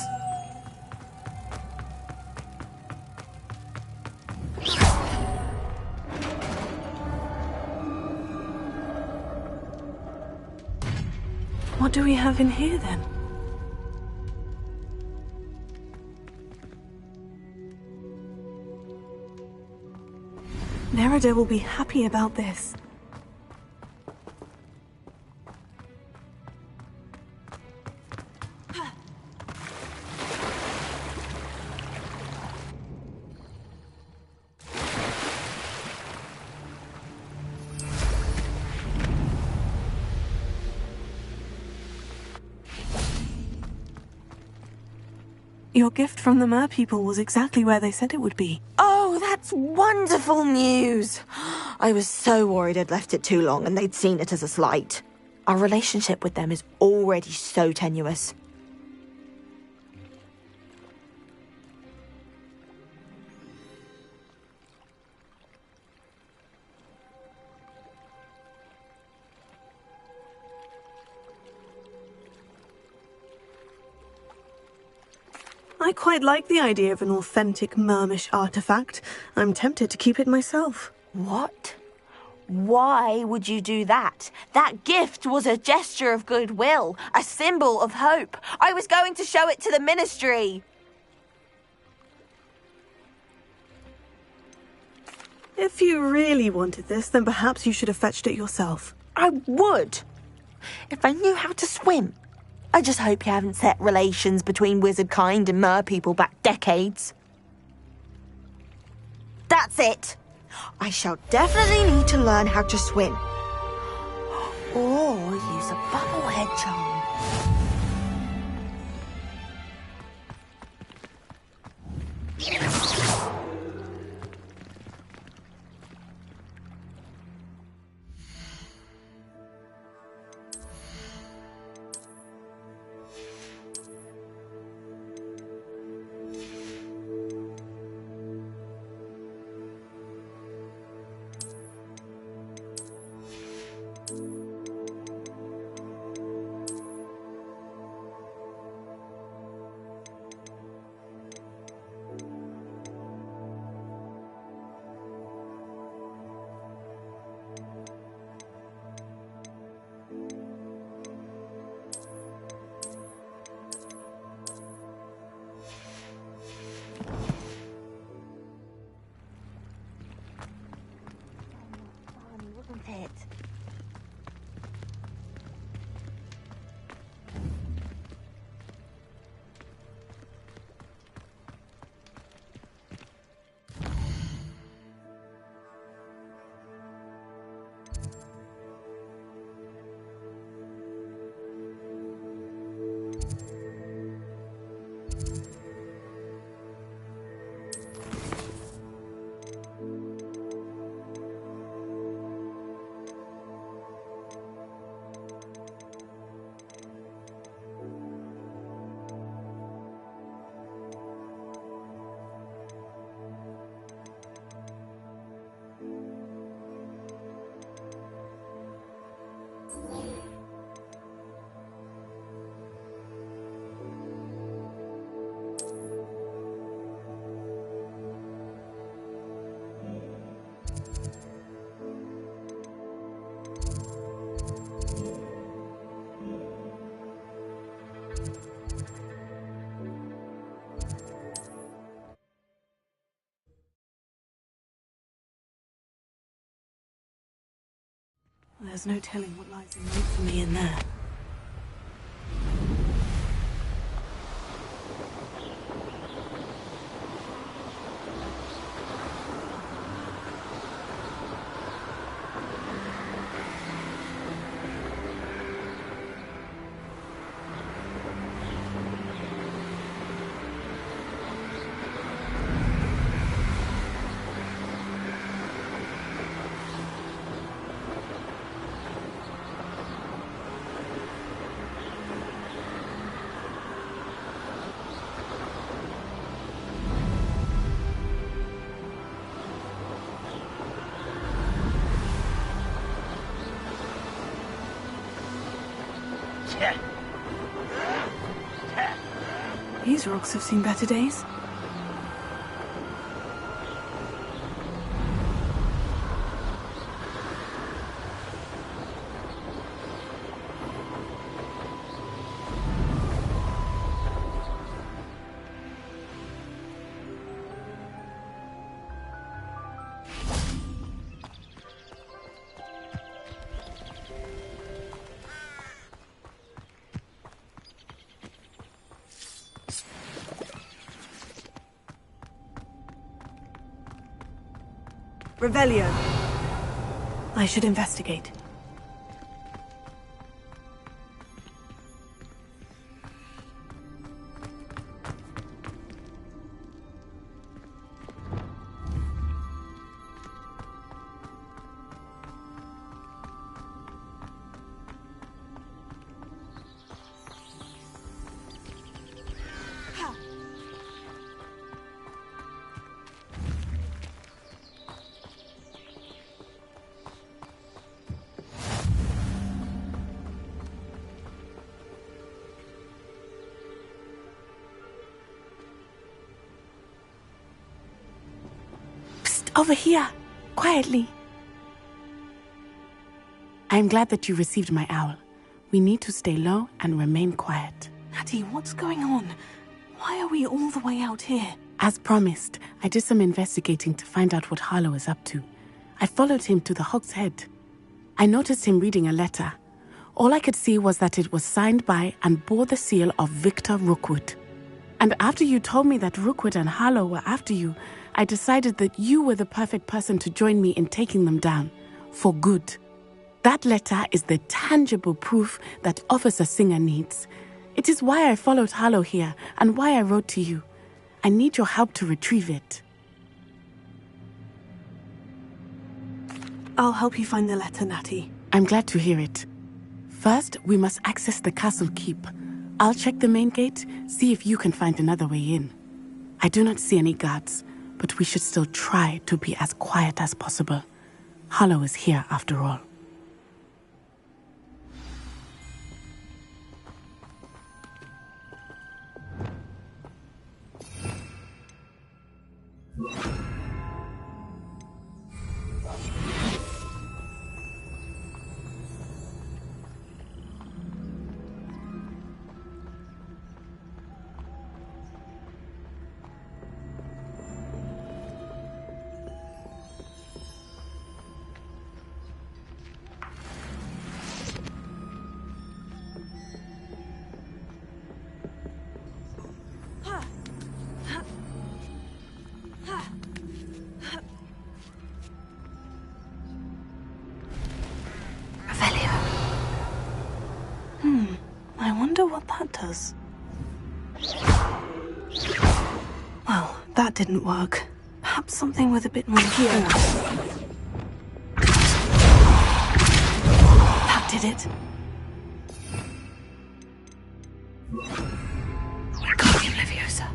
What do we have in here then? Nerida will be happy about this. Your gift from the mer people was exactly where they said it would be. Oh, that's wonderful news! I was so worried I'd left it too long and they'd seen it as a slight. Our relationship with them is already so tenuous. I quite like the idea of an authentic Mermish artifact. I'm tempted to keep it myself. What? Why would you do that? That gift was a gesture of goodwill, a symbol of hope. I was going to show it to the ministry. If you really wanted this, then perhaps you should have fetched it yourself. I would, if I knew how to swim. I just hope you haven't set relations between wizard kind and mer people back decades. That's it. I shall definitely need to learn how to swim. Or use a bubblehead charm. It. There's no telling what lies in wait for me in there. These rocks have seen better days. Revelio. I should investigate. Over here, quietly. I'm glad that you received my owl. We need to stay low and remain quiet. Natty, what's going on? Why are we all the way out here? As promised, I did some investigating to find out what Harlow is up to. I followed him to the Hog's Head. I noticed him reading a letter. All I could see was that it was signed by and bore the seal of Victor Rookwood. And after you told me that Rookwood and Harlow were after you, I decided that you were the perfect person to join me in taking them down. For good. That letter is the tangible proof that Officer Singer needs. It is why I followed Harlow here and why I wrote to you. I need your help to retrieve it. I'll help you find the letter, Natty. I'm glad to hear it. First, we must access the castle keep. I'll check the main gate, see if you can find another way in. I do not see any guards, but we should still try to be as quiet as possible. Harlow is here after all. I wonder what that does. Well, that didn't work. Perhaps something with a bit more force. That did it. Wingardium Leviosa.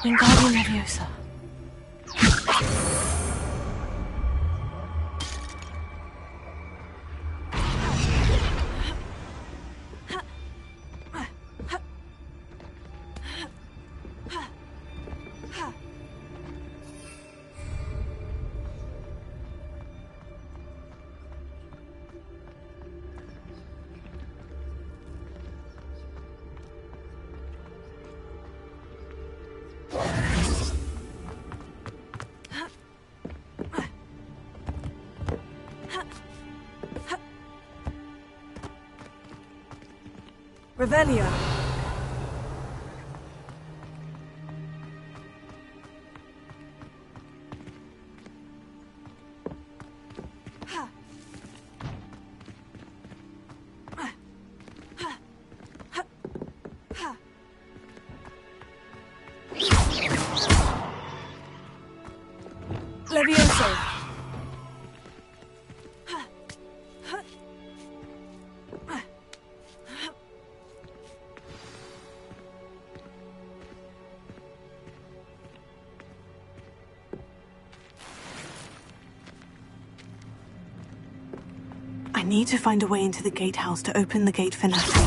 Wingardium Leviosa. Revelio. Levioso. I need to find a way into the gatehouse to open the gate for Natty.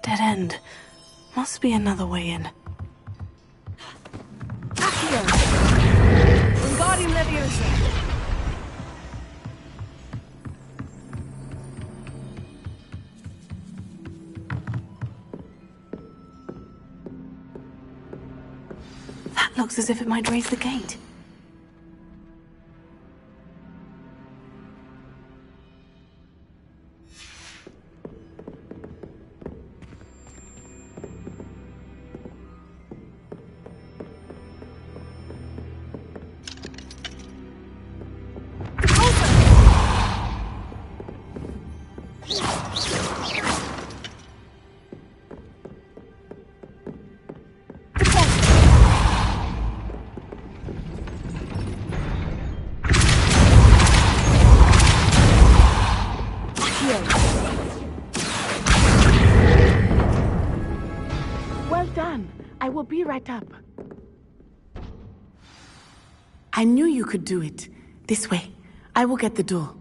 Dead end. Must be another way in. Accio! Looks as if it might raise the gate. Well done. I will be right up. I knew you could do it. This way. I will get the door.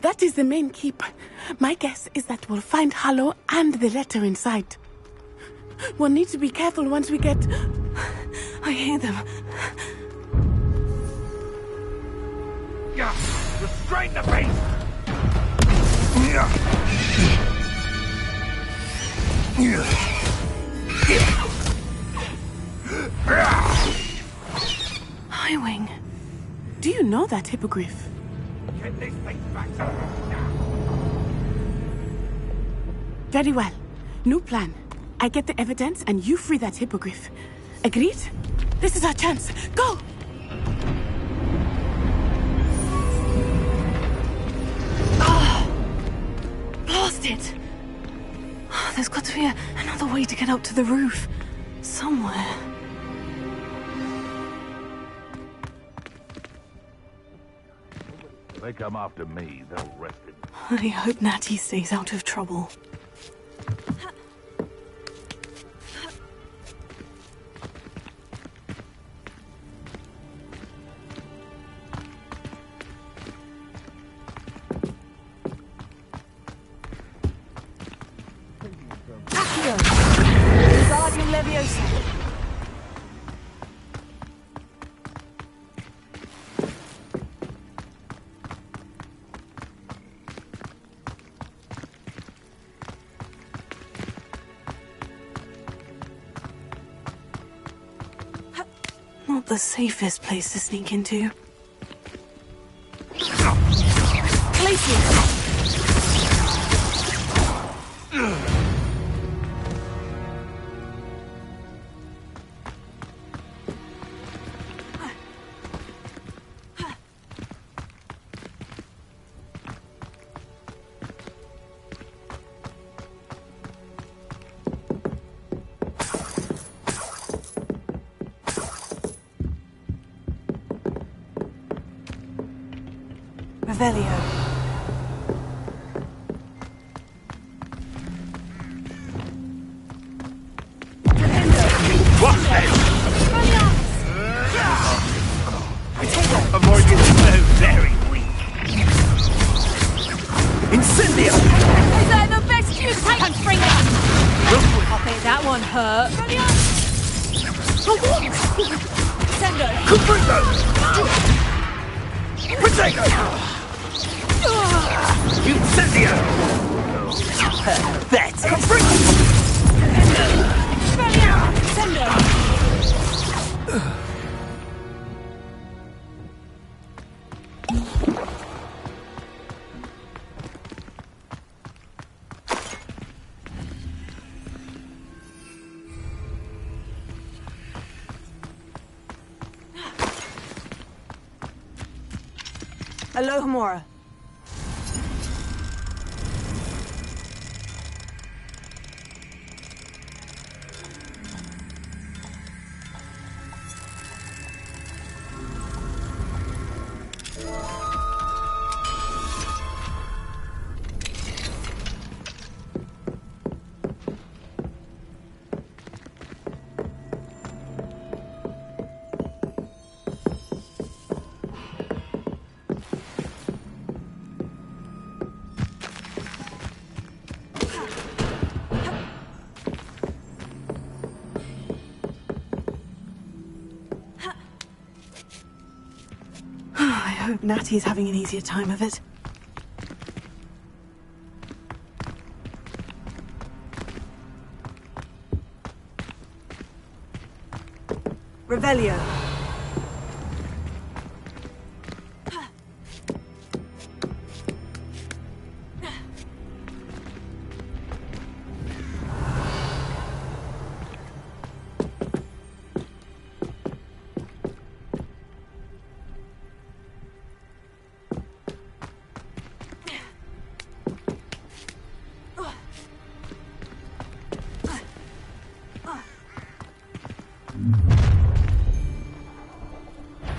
That is the main keep. My guess is that we'll find Hollow and the letter inside. We'll need to be careful once we get... I hear them. Yeah, restrain the beast! Highwing. Do you know that hippogriff? Get this thing back to Very well. New plan. I get the evidence and you free that hippogriff. Agreed? This is our chance. Go! Blast it! There's got to be another way to get up to the roof. Somewhere. If they come after me, they'll rest him. I hope Natty stays out of trouble. Not the safest place to sneak into. Revelio. What then? Avoid it so very weak. Incendio! Is that the best you can bring it? I think that one hurt. Sendo! Comprendo! Protego! Incendio! That's it! Sendo! Alohomora. hope Natty's having an easier time of it. Revelio.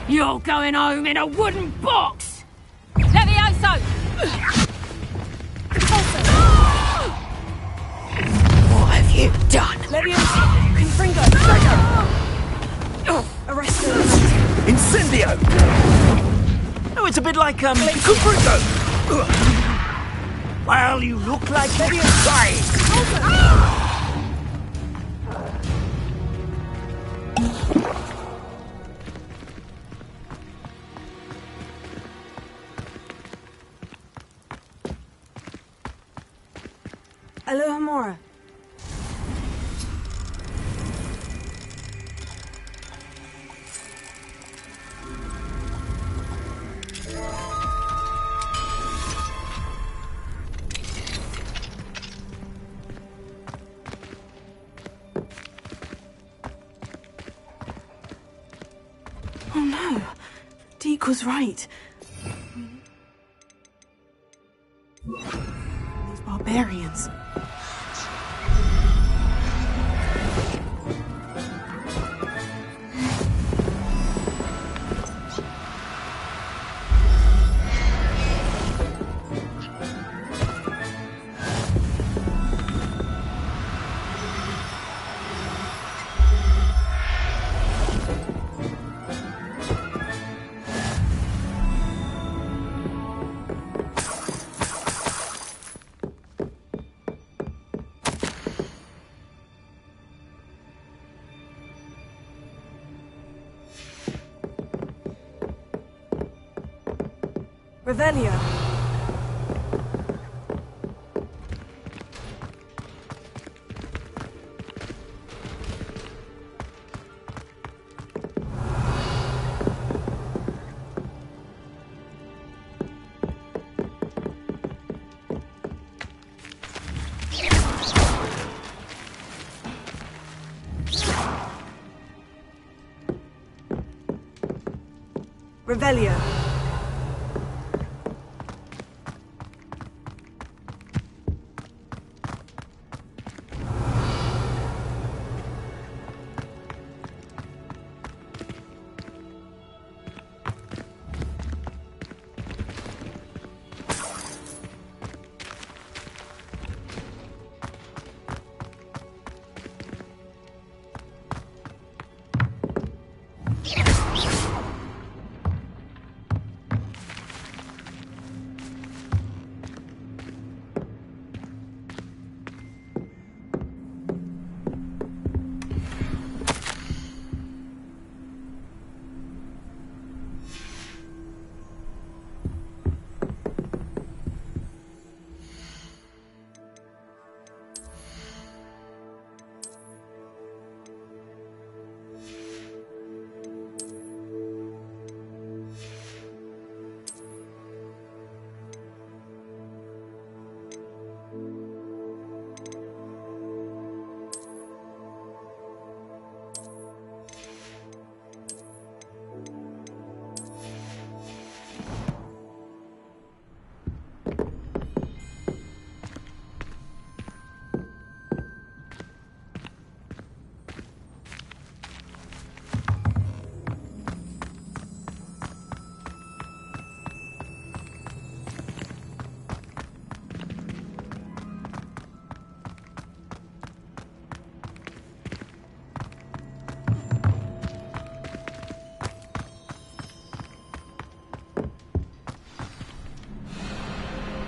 You're going home in a wooden box! Levioso! What have you done? Levioso! Confringo! Arresto! Incendio! Oh, it's a bit like, Confringo! Well, you look like Levioso! Alohomora. Oh no, Deke was right. These barbarians. Revelio. Revelio.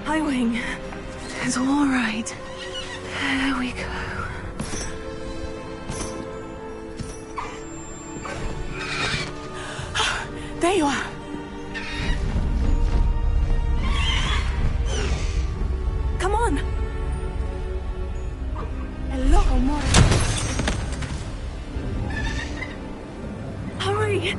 Hi, Wing. It's all right. There we go. There you are. more. Hurry!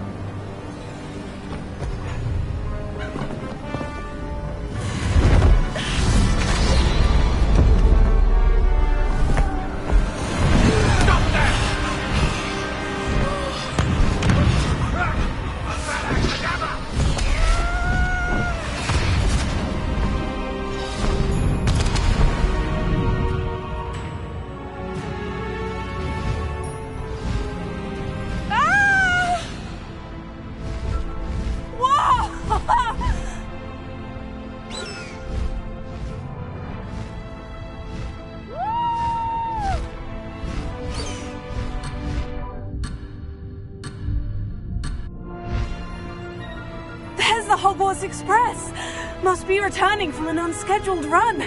There's the Hogwarts Express! Must be returning from an unscheduled run.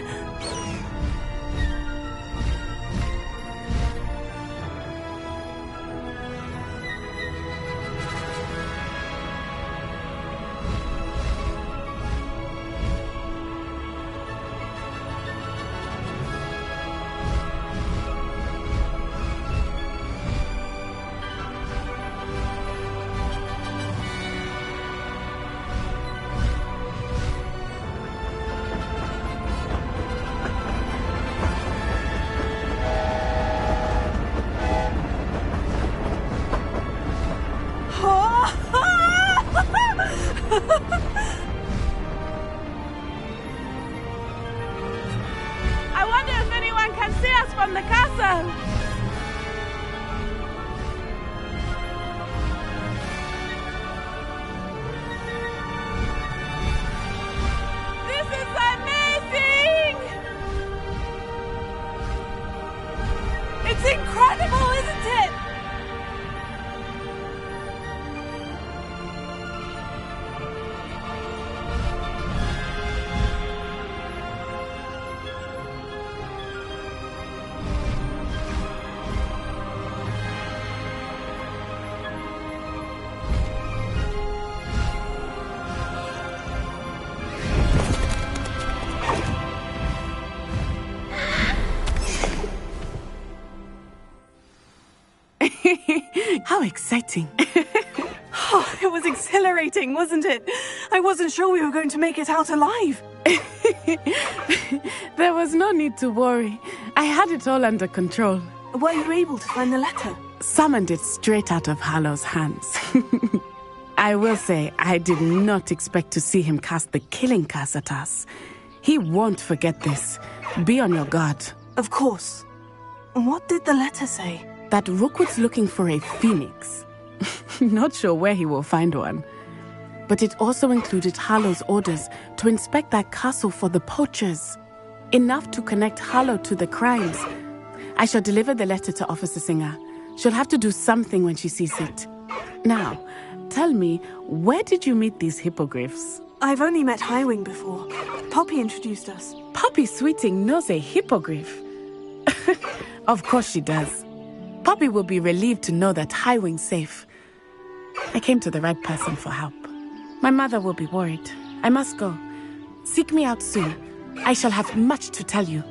I wonder if anyone can see us from the castle. This is amazing! It's incredible, isn't it? How exciting. Oh, it was exhilarating, wasn't it? I wasn't sure we were going to make it out alive. There was no need to worry. I had it all under control. Were you able to find the letter? Summoned it straight out of Hallow's hands. I will say, I did not expect to see him cast the killing curse at us. He won't forget this. Be on your guard. Of course. What did the letter say? That Rookwood's looking for a phoenix. Not sure where he will find one. But it also included Hallow's orders to inspect that castle for the poachers. Enough to connect Hallow to the crimes. I shall deliver the letter to Officer Singer. She'll have to do something when she sees it. Now, tell me, where did you meet these hippogriffs? I've only met Highwing before. Poppy introduced us. Poppy Sweeting knows a hippogriff. Of course she does. Poppy will be relieved to know that Highwing's safe. I came to the right person for help. My mother will be worried. I must go. Seek me out soon. I shall have much to tell you.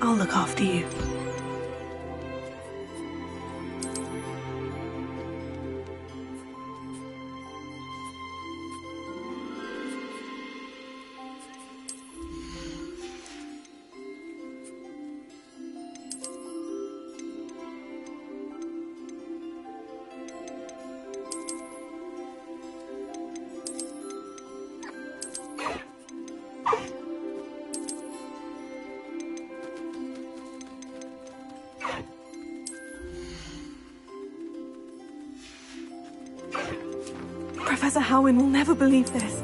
I'll look after you. Professor Howin will never believe this.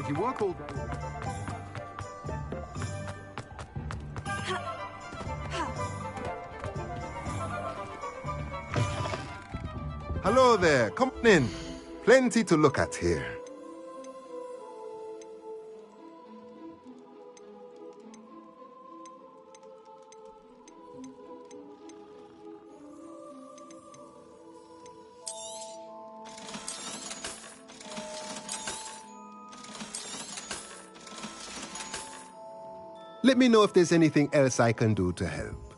You work all day. Hello there, come on in. Plenty to look at here. Let me know if there's anything else I can do to help.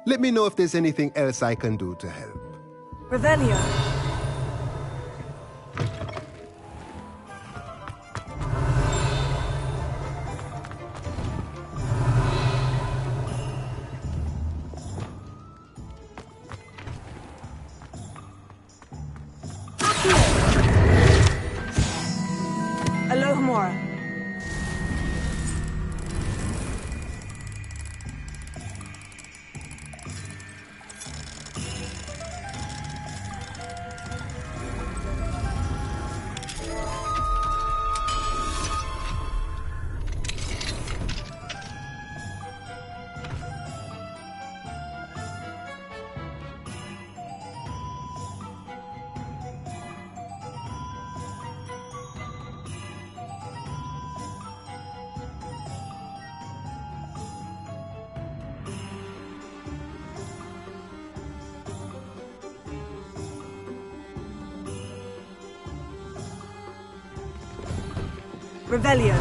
Let me know if there's anything else I can do to help. Revelio. Alohomora. Revelio.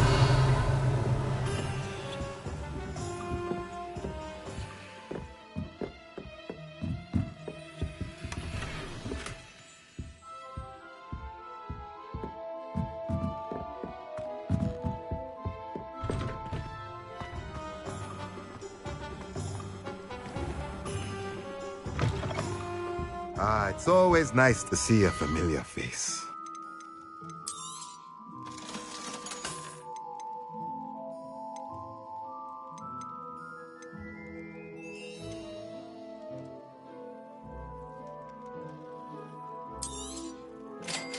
Ah, it's always nice to see a familiar face.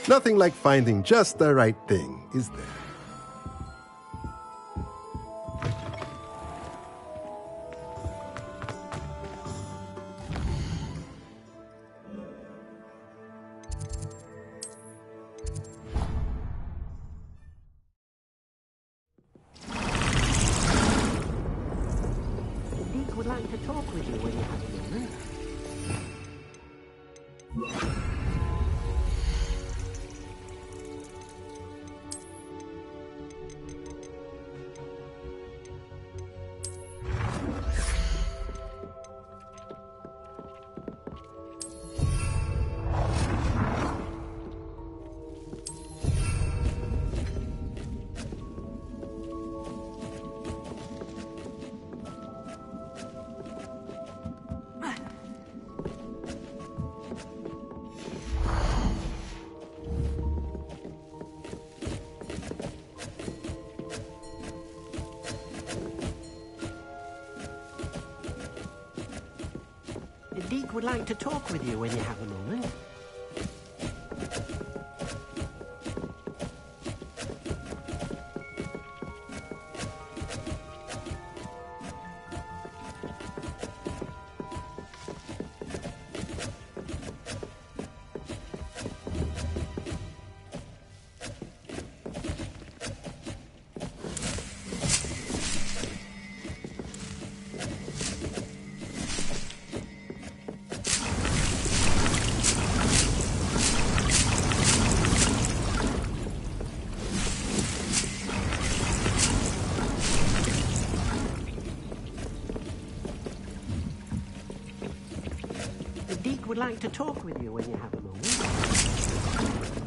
Nothing like finding just the right thing, is there? Deke would like to talk with you when you have a moment. Deke would like to talk with you when you have a moment. Deke would like to talk with you when you have a moment.